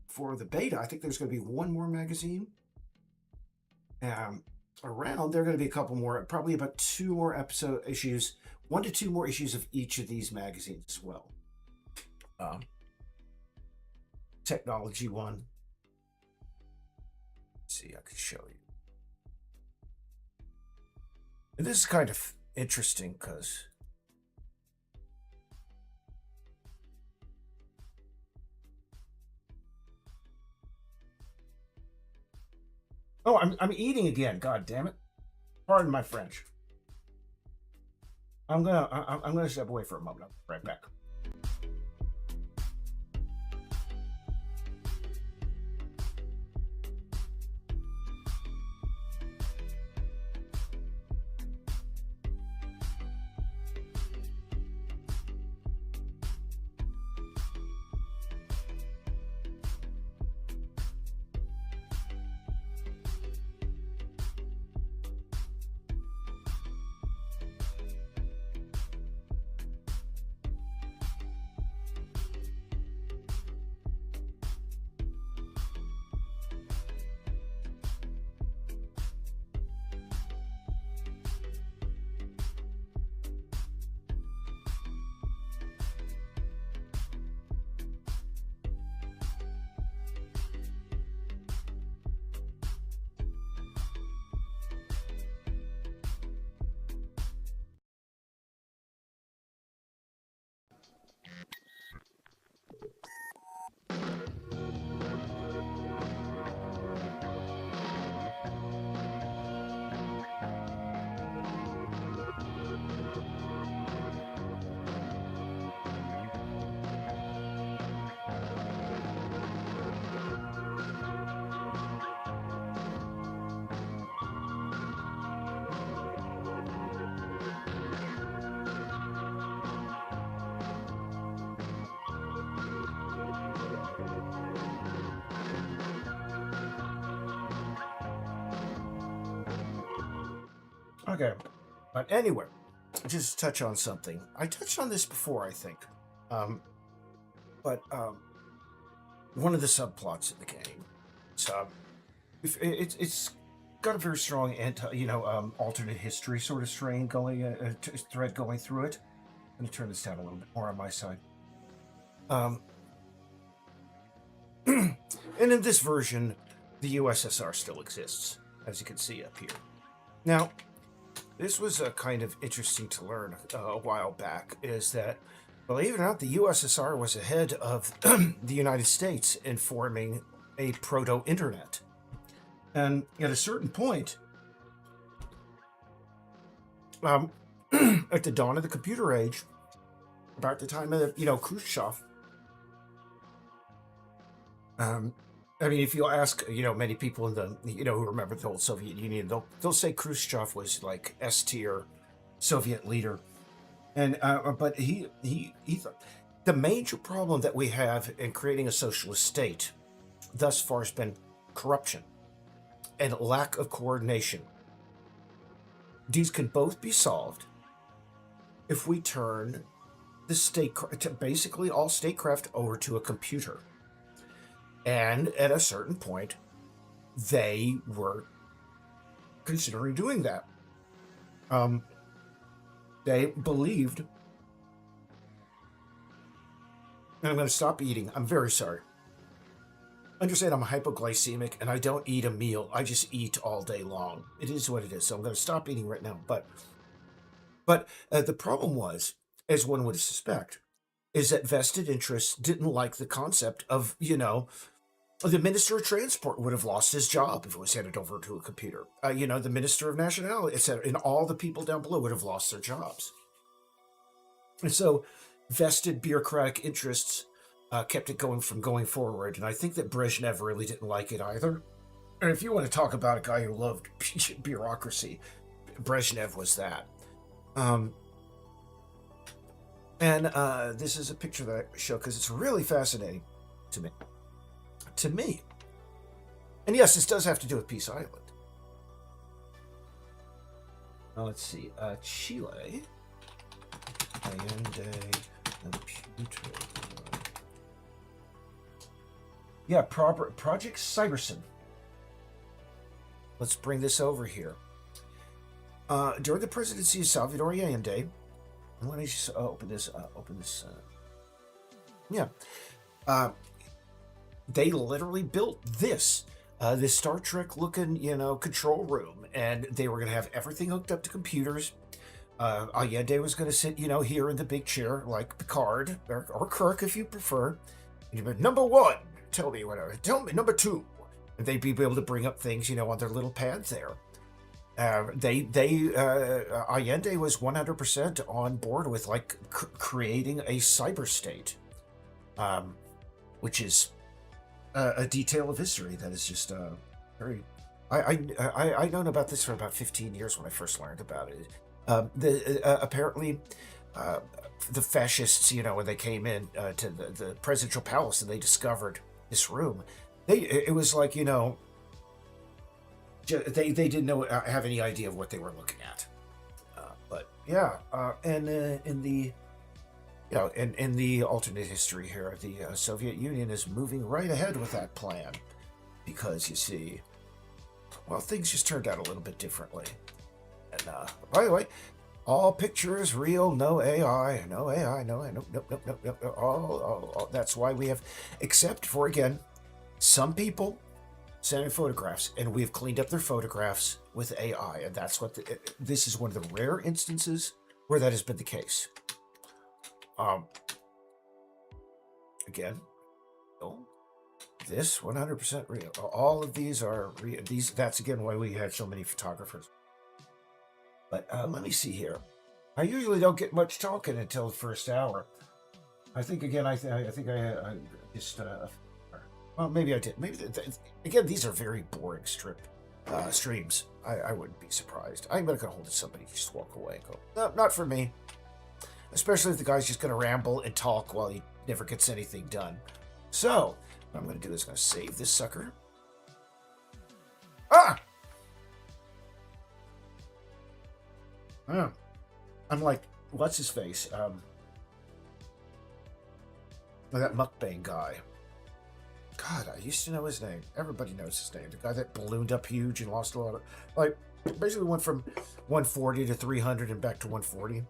For the beta, I think there's going to be 1 more magazine. Around, there are going to be a couple more, probably about 2 more issues, 1 to 2 more issues of each of these magazines as well. Technology one. Let's see, I can show you. And this is kind of interesting because oh, I'm eating again. God damn it! Pardon my French. I'm gonna step away for a moment. I'll be right back. Okay, but anyway, just touch on something. I touched on this before, I think. But one of the subplots of the game, it's got a very strong alternate history sort of thread going through it. Let me turn this down a little bit more on my side. And in this version, the USSR still exists, as you can see up here. Now, this was kind of interesting to learn a while back, is that, believe it or not, the USSR was ahead of the United States in forming a proto-internet. And at a certain point, at the dawn of the computer age, about the time of, Khrushchev, I mean, if you ask, many people in the, who remember the old Soviet Union, they'll say Khrushchev was like S-tier Soviet leader. And but he thought the major problem that we have in creating a socialist state thus far has been corruption and lack of coordination. These can both be solved if we turn basically all statecraft over to a computer. And at a certain point, they were considering doing that. They believed, and I'm going to stop eating. I'm very sorry. Understand I'm hypoglycemic and I don't eat a meal. I just eat all day long. It is what it is. So I'm going to stop eating right now. But the problem was, as one would suspect, is that vested interests didn't like the concept of, the Minister of Transport would have lost his job if it was handed over to a computer. The Minister of Nationality, etc., and all the people down below would have lost their jobs. And so vested bureaucratic interests kept it going forward. And I think that Brezhnev really didn't like it either. And if you want to talk about a guy who loved bureaucracy, Brezhnev was that. This is a picture that I show because it's really fascinating to me. And yes, this does have to do with Peace Island. Now let's see. Chile. Allende computer. Yeah, Project Cybersyn. Let's bring this over here. During the presidency of Salvador Allende, let me just open this. They literally built this Star Trek looking, control room, and they were going to have everything hooked up to computers. Allende was going to sit, here in the big chair like Picard or Kirk, if you prefer. And you'd be, number one, tell me whatever. Tell me number two, and they'd be able to bring up things, on their little pads there. Allende was 100% on board with creating a cyber state, which is a detail of history that is just very. I known about this for about 15 years when I first learned about it. Apparently, the fascists, when they came in to the presidential palace and they discovered this room, it was like they didn't have any idea of what they were looking at. And in the in the alternate history here, the Soviet Union is moving right ahead with that plan because you see, well, things just turned out a little bit differently. And by the way, all pictures real, no AI, no. All, that's why we have, except for, again, some people sending photographs, and we've cleaned up their photographs with AI, and that's what this is one of the rare instances where that has been the case. Again, this 100% real. All of these are real. That's again why we had so many photographers. But let me see here. I usually don't get much talking until the first hour. I think again, I think I just well, maybe I did. Maybe again, these are very boring streams. I wouldn't be surprised. I'm not gonna hold it. Somebody just walk away and go, no, not for me. Especially if the guy's just gonna ramble and talk while he never gets anything done. So what I'm gonna do is I'm gonna save this sucker. I'm like, what's his face? That mukbang guy. God, I used to know his name. Everybody knows his name. The guy that ballooned up huge and lost a lot of, basically went from 140 to 300 and back to 140.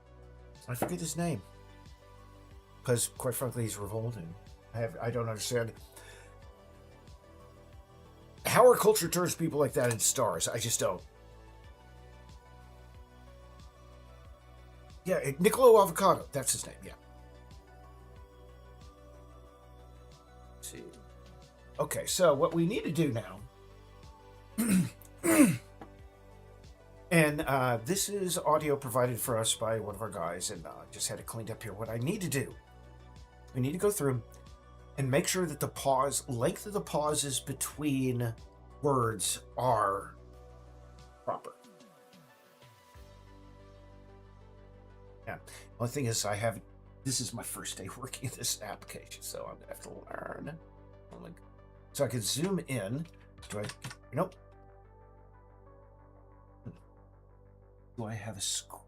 I forget his name. Because, quite frankly, he's revolting. I don't understand how our culture turns people like that into stars. I just don't. Yeah, Niccolo Avocado. That's his name, yeah. Let's see. Okay, so what we need to do now, and this is audio provided for us by one of our guys, and just had it cleaned up here. What I need to do, we need to go through and make sure that the length of the pauses between words are proper. Yeah. Only thing is, this is my first day working this application, so I'm gonna have to learn. Oh my, so I can zoom in. Do I? Nope. Do I have a score?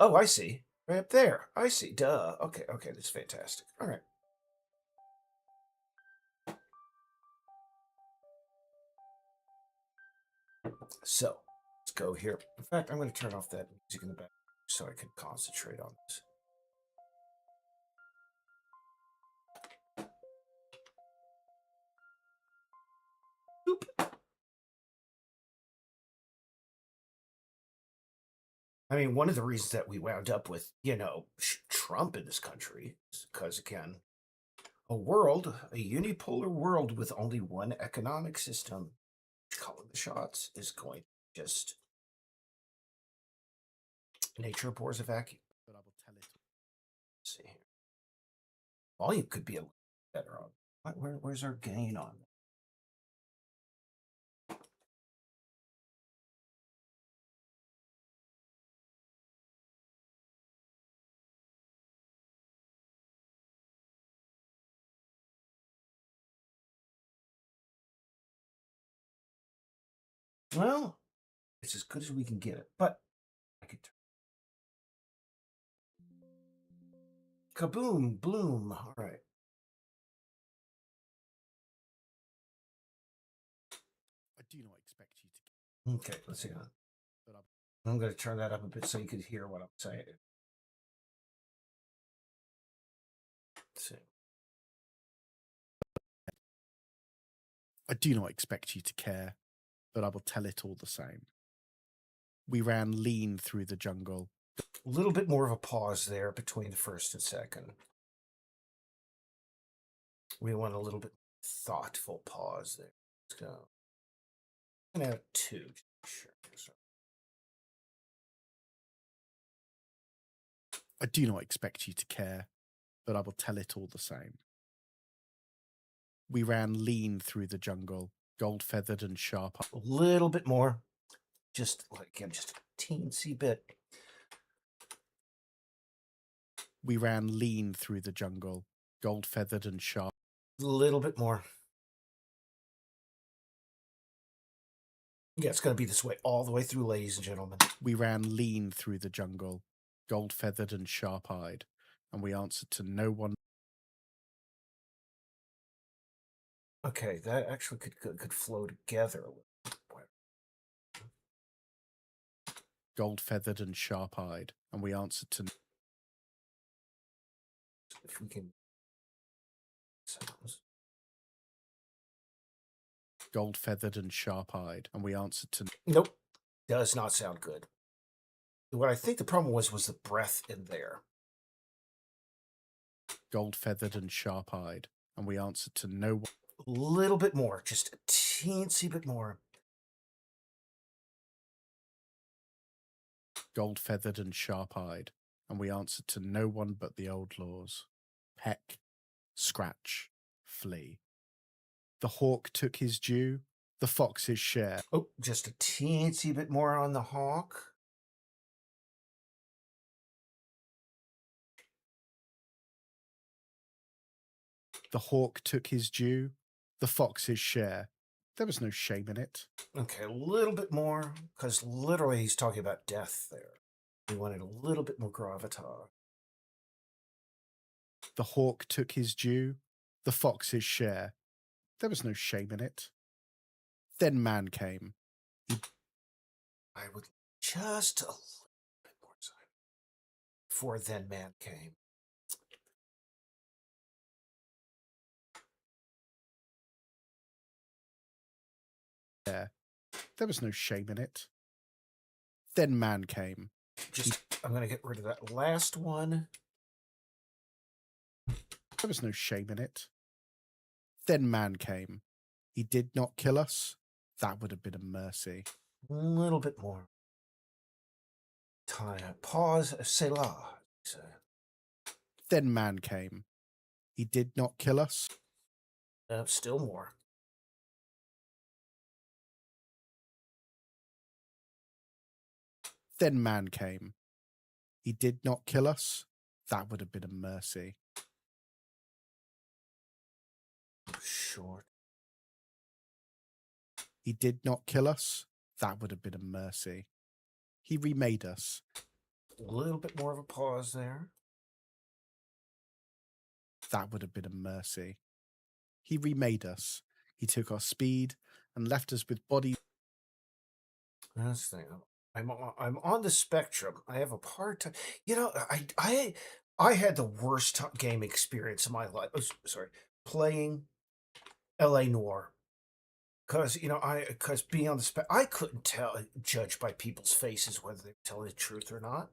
Oh, I see. Right up there. I see. Duh. Okay, okay, that's fantastic. All right. So let's go here. In fact, I'm going to turn off that music in the back so I can concentrate on this. Boop. I mean, one of the reasons that we wound up with, Trump in this country is because, again, a unipolar world with only one economic system calling the shots is going to just nature abhors a vacuum. But I will tell it. Let's see here. Volume could be a little better on. Where's our gain on? Well, it's as good as we can get it, but I could. Kaboom, bloom. All right. I do not expect you to. Okay, let's see. I'm going to turn that up a bit so you can hear what I'm saying. Let's see. I do not expect you to care, but I will tell it all the same. We ran lean through the jungle. A little bit more of a pause there between the first and second. We want a little bit thoughtful pause there. Let's go. I'm going to add 2. Sure. I do not expect you to care, but I will tell it all the same. We ran lean through the jungle, gold-feathered and sharp. A little bit more. Just a teensy bit. We ran lean through the jungle, gold-feathered and sharp. A little bit more. Yeah, it's going to be this way all the way through, ladies and gentlemen. We ran lean through the jungle, gold-feathered and sharp-eyed, and we answered to no one. Okay, that actually could flow together a little. Gold-feathered and sharp-eyed, and we answered to. If we can. Gold-feathered and sharp-eyed, and we answered to. Nope, does not sound good. What I think the problem was the breath in there. Gold-feathered and sharp-eyed, and we answered to no one. A little bit more, just a teensy bit more. Gold-feathered and sharp-eyed, and we answered to no one but the old laws. Peck, scratch, flee. The hawk took his due, the fox his share. Oh, just a teensy bit more on the hawk. The hawk took his due, the fox his share. There was no shame in it. Okay, a little bit more, because literally he's talking about death there. We wanted a little bit more gravitas. The hawk took his due, the fox his share. There was no shame in it. Then man came. I would just a little bit more time before then man came. There was no shame in it. Then man came. I'm going to get rid of that last one. There was no shame in it. Then man came. He did not kill us. That would have been a mercy. A little bit more. Time. Pause. Selah. Then man came. He did not kill us. Still more. Then man came. He did not kill us. That would have been a mercy. Short. He did not kill us. That would have been a mercy. He remade us. A little bit more of a pause there. That would have been a mercy. He remade us. He took our speed and left us with bodies. That's the thing. I'm on the spectrum. I have a hard time. You know, I had the worst game experience of my life. Oh, sorry, playing L.A. Noire. Because because being on the I couldn't judge by people's faces whether they were telling the truth or not.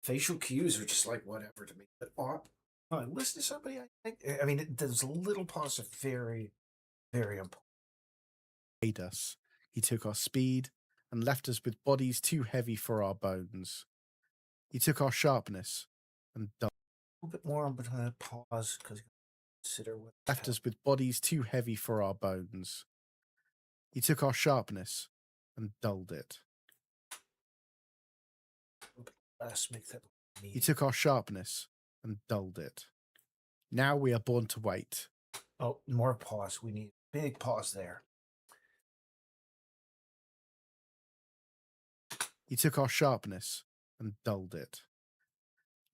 Facial cues are just like whatever to me. But I listen to somebody. I mean, there's a little pause of very, very important. Made us. He took our speed and left us with bodies too heavy for our bones. He took our sharpness and A little bit more. I'm going to pause because consider what left us with bodies too heavy for our bones. He took our sharpness and dulled it. Let's make that. He took our sharpness and dulled it. Now we are born to wait. Oh, more pause. We need a big pause there. He took our sharpness and dulled it.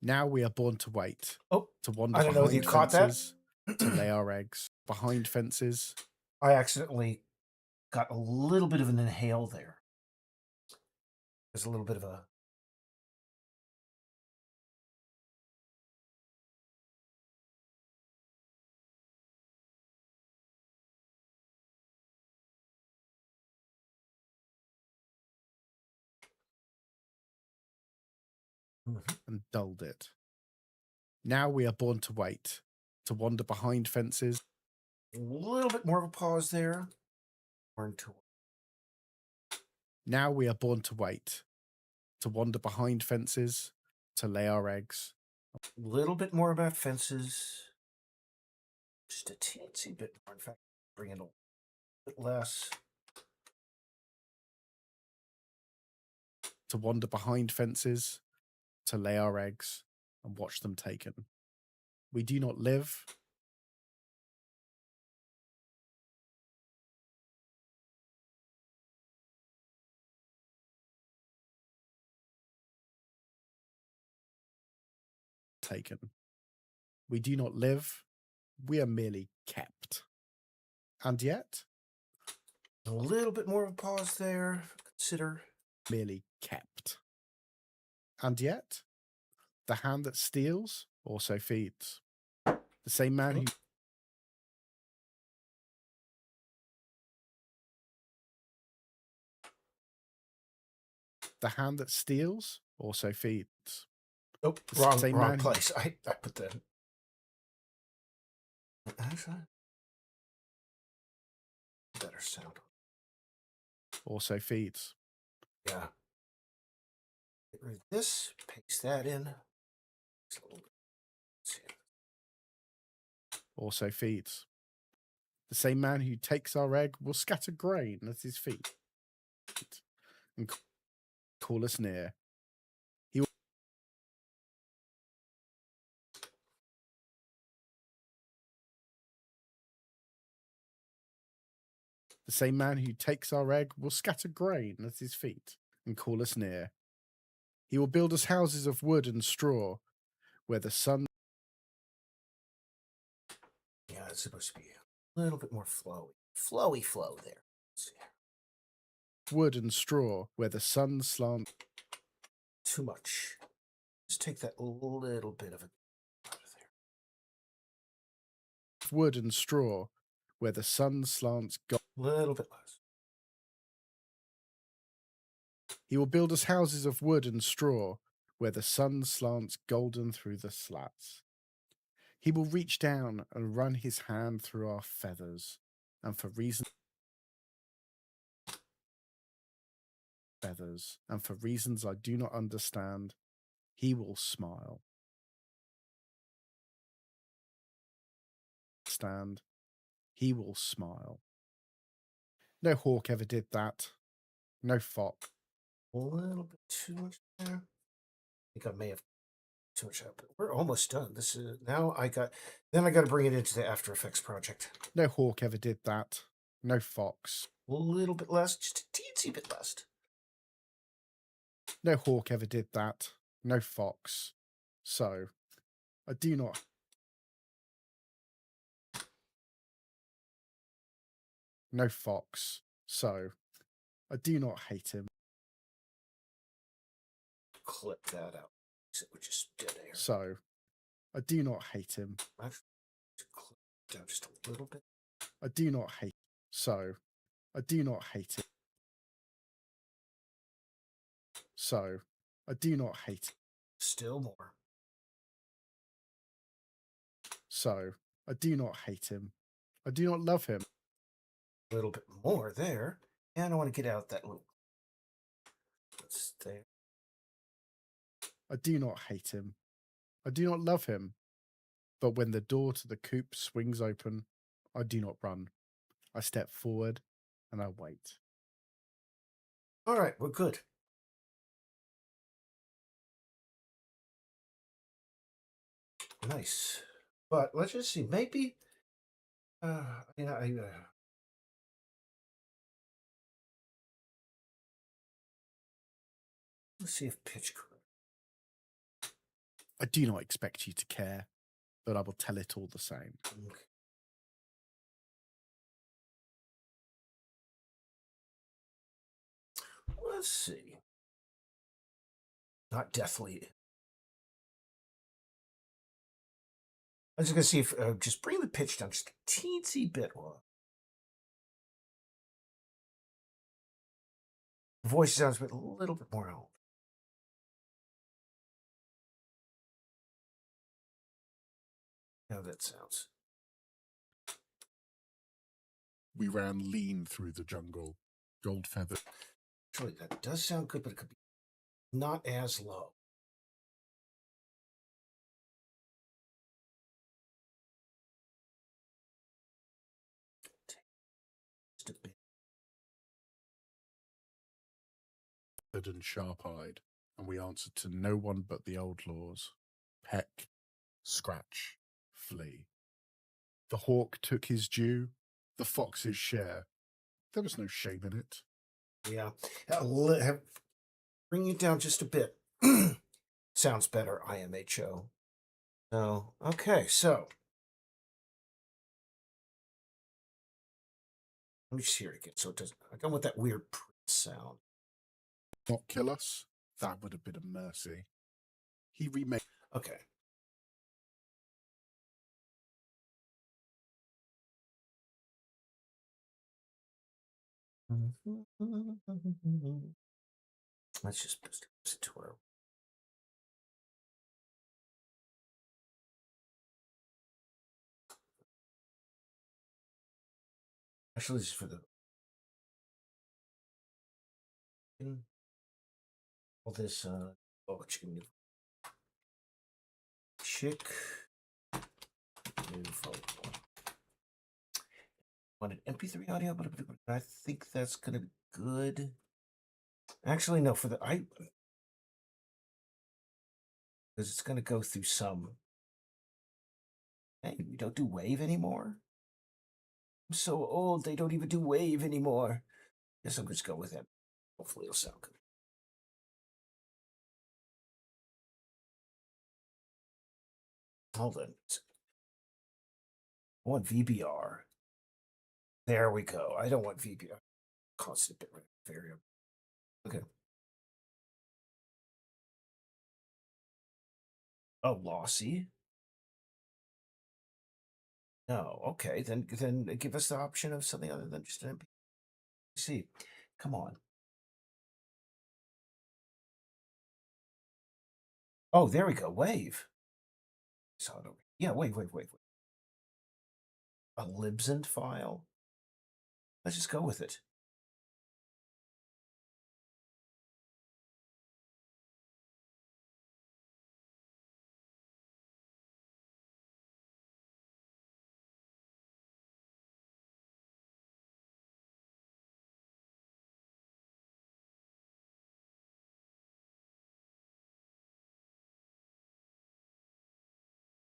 Now we are born to wait. Oh, to wander I don't know if you behind caught that. fences, to lay our eggs behind fences. I accidentally got a little bit of an inhale there. There's a little bit of a. And dulled it. Now we are born to wait, to wander behind fences. A little bit more of a pause there. Now we are born to wait, to wander behind fences, to lay our eggs. A little bit more about fences. Just a teensy bit more. In fact, bring it a bit less. To wander behind fences, to lay our eggs and watch them taken. We do not live. Taken. We do not live. We are merely kept. And yet, A little bit more of a pause there. Consider. Merely kept. And yet, the hand that steals also feeds. The same man who the hand that steals also feeds. Oh, The wrong same man who- place. I put the. Better sound. Also feeds. Yeah. Get rid of this. Paste that in. Just a little bit. Let's see. Also feeds. The same man who takes our egg will scatter grain at his feet and call us near. He will The same man who takes our egg will scatter grain at his feet and call us near. He will build us houses of wood and straw, where the sun. Yeah, it's supposed to be a little bit more flowy. Flowy flow there. Let's see. Wood and straw, where the sun slants. Too much. Just take that little bit of it out of there. Wood and straw, where the sun slants. A little bit less. He will build us houses of wood and straw, where the sun slants golden through the slats. He will reach down and run his hand through our feathers, and for reasons I do not understand, he will smile. he will smile. No hawk ever did that. No fox. A little bit too much there. I think I may have too much up. We're almost done. This is now I got to bring it into the After Effects project. No hawk ever did that. No fox. A little bit less, just a teensy bit less. No hawk ever did that. No fox. So, I do not. No fox. So, I do not hate him. Clip that out. It would just dead air. So, I do not hate him. I've clip down just a little bit. I do not hate. So, I do not hate him. So, I do not hate. Still more. So, I do not hate him. I do not love him. A little bit more there. And I want to get out that little. That's there. I do not hate him. I do not love him. But when the door to the coop swings open, I do not run. I step forward and I wait. All right, we're good. Nice. But let's just see. Maybe. Let's see if pitch correct. I do not expect you to care, but I will tell it all the same. Okay. Let's see. Not deathly. I was just gonna see if just bring the pitch down just a teensy bit. The voice sounds a little bit more out. How that sounds. We ran lean through the jungle, gold feather. Actually, that does sound good, but it could be not as low. Just a bit. And sharp-eyed, and we answered to no one but the old laws. Peck, scratch, flee. The hawk took his due, the fox his share. There was no shame in it. Yeah. Bring it down just a bit. Sounds better, IMHO. So, okay, so. Let me just hear it again. So it doesn't. I don't want that weird sound. Not kill us? That would have been a mercy. He remade. Okay. Let's just boost it to our. Actually, this is for the. All this. Chicken. Chick. New phone. Want an MP3 audio, but I think that's gonna be good. Actually, no. For the because it's gonna go through some. Hey, we don't do Wave anymore. I'm so old; they don't even do Wave anymore. Guess I'll just go with it. Hopefully, it'll sound good. Hold on. I want VBR. There we go. I don't want VBR. Constant bitrate variable. Okay. Oh, lossy. No. Okay. Then give us the option of something other than just an MPC. Come on. Oh, there we go. Wave. Saw it over. Yeah. Wait. A Libsyn file. Let's just go with it.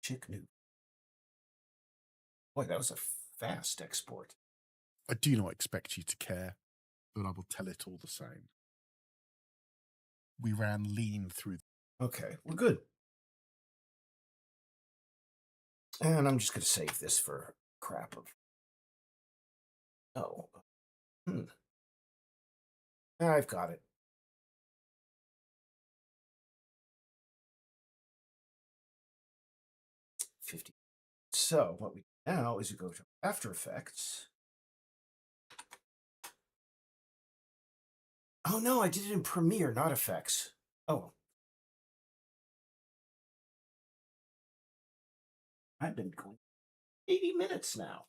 Chick New. Boy, that was a fast export. I do not expect you to care, but I will tell it all the same. We ran lean through. Okay, we're good. And I'm just going to save this for crap of. Oh. I've got it. $50. So what we do now is we go to After Effects. Oh no, I did it in Premiere, not Effects. Oh. I've been going 80 minutes now.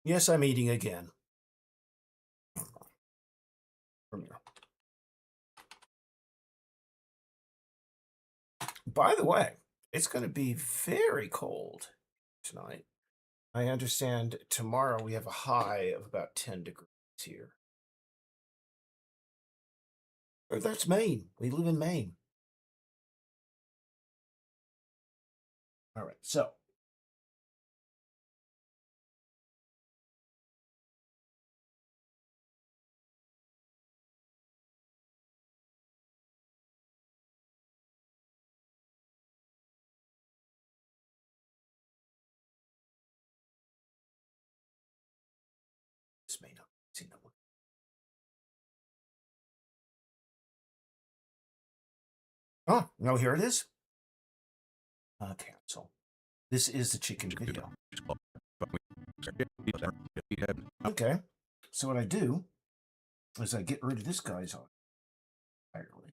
Yes, I'm eating again. Premiere. By the way, it's going to be very cold tonight. I understand tomorrow we have a high of about 10 degrees here. Or that's Maine. We live in Maine. All right, so. This may not see that one. Oh, no, here it is. Cancel. This is the chicken video. Okay. So what I do is I get rid of this guy's on entirely.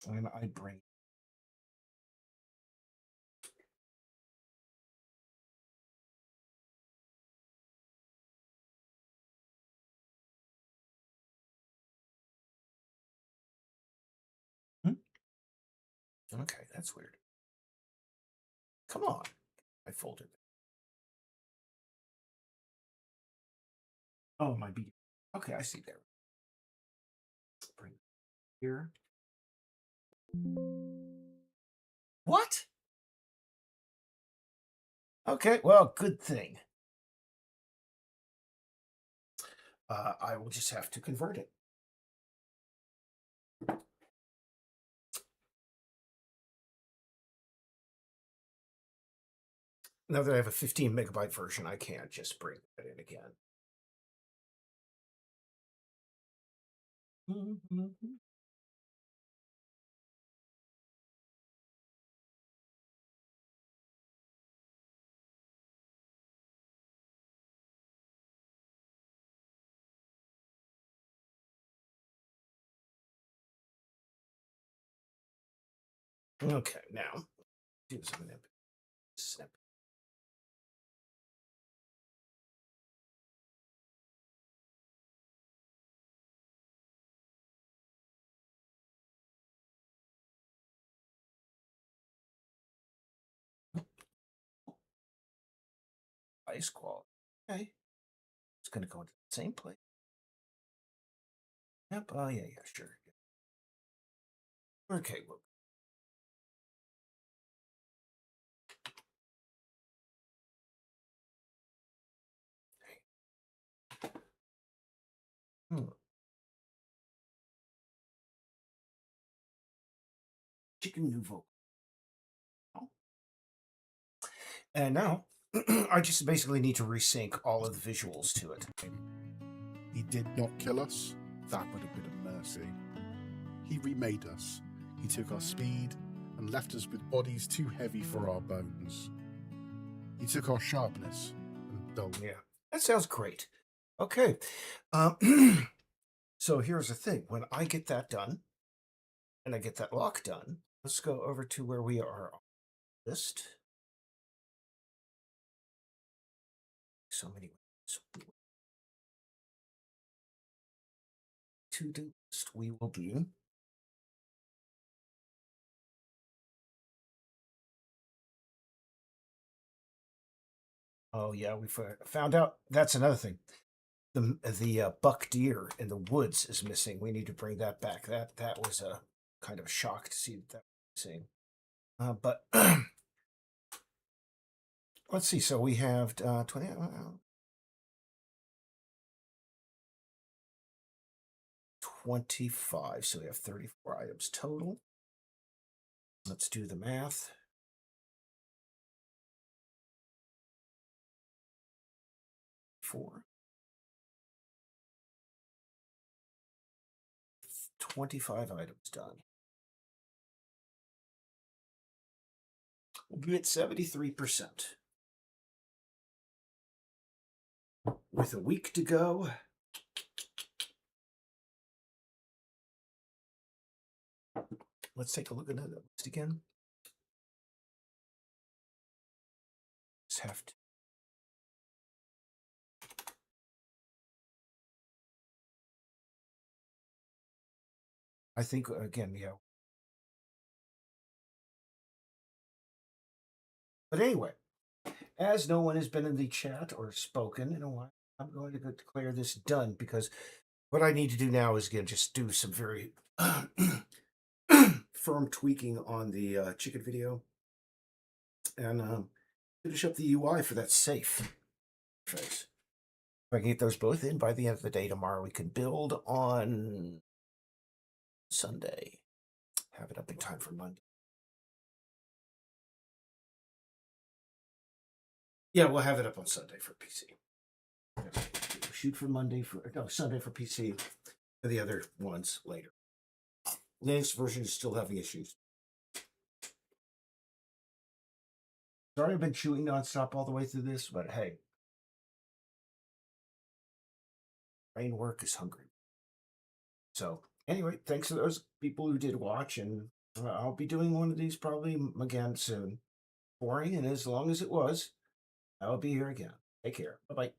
And I bring. Okay, that's weird. Come on. I folded it. Oh, my beat. Okay, I see there. Bring it here. What? Okay, well, good thing. I will just have to convert it. Now that I have a 15 megabyte version, I can't just bring that in again. Okay, now do some snip. Ice quality. Okay. It's going to go into the same place. Yep. Oh, yeah, sure. Okay, well. Chicken nouveau. And now I just basically need to resync all of the visuals to it. He did not kill us. That would have been a mercy. He remade us. He took our speed and left us with bodies too heavy for our bones. He took our sharpness and dulled. Yeah, that sounds great. Okay. So here's the thing. When I get that done and I get that lock done, let's go over to where we are on the list. So many ways. To-do list we will be. Oh yeah, we found out. That's another thing. The buck deer in the woods is missing. We need to bring that back. That was a kind of a shock to see that missing. But let's see. So we have 20. 25. So we have 34 items total. Let's do the math. Four. 25 items done. We'll be at 73%. With a week to go. Let's take a look at that list again. Just have to. I think, again, yeah. But anyway, as no one has been in the chat or spoken in a while, I'm going to declare this done, because what I need to do now is, again, just do some very firm tweaking on the chicken video and finish up the UI for that safe face. If I can get those both in by the end of the day tomorrow, we can build on Sunday. Have it up in time for Monday. Yeah, we'll have it up on Sunday for PC. Shoot for Monday Sunday for PC, and the other ones later. Linux version is still having issues. Sorry I've been chewing nonstop all the way through this, but hey. Brain work is hungry. So anyway, thanks to those people who did watch, and I'll be doing one of these probably again soon. Boring, and as long as it was, I'll be here again. Take care. Bye-bye.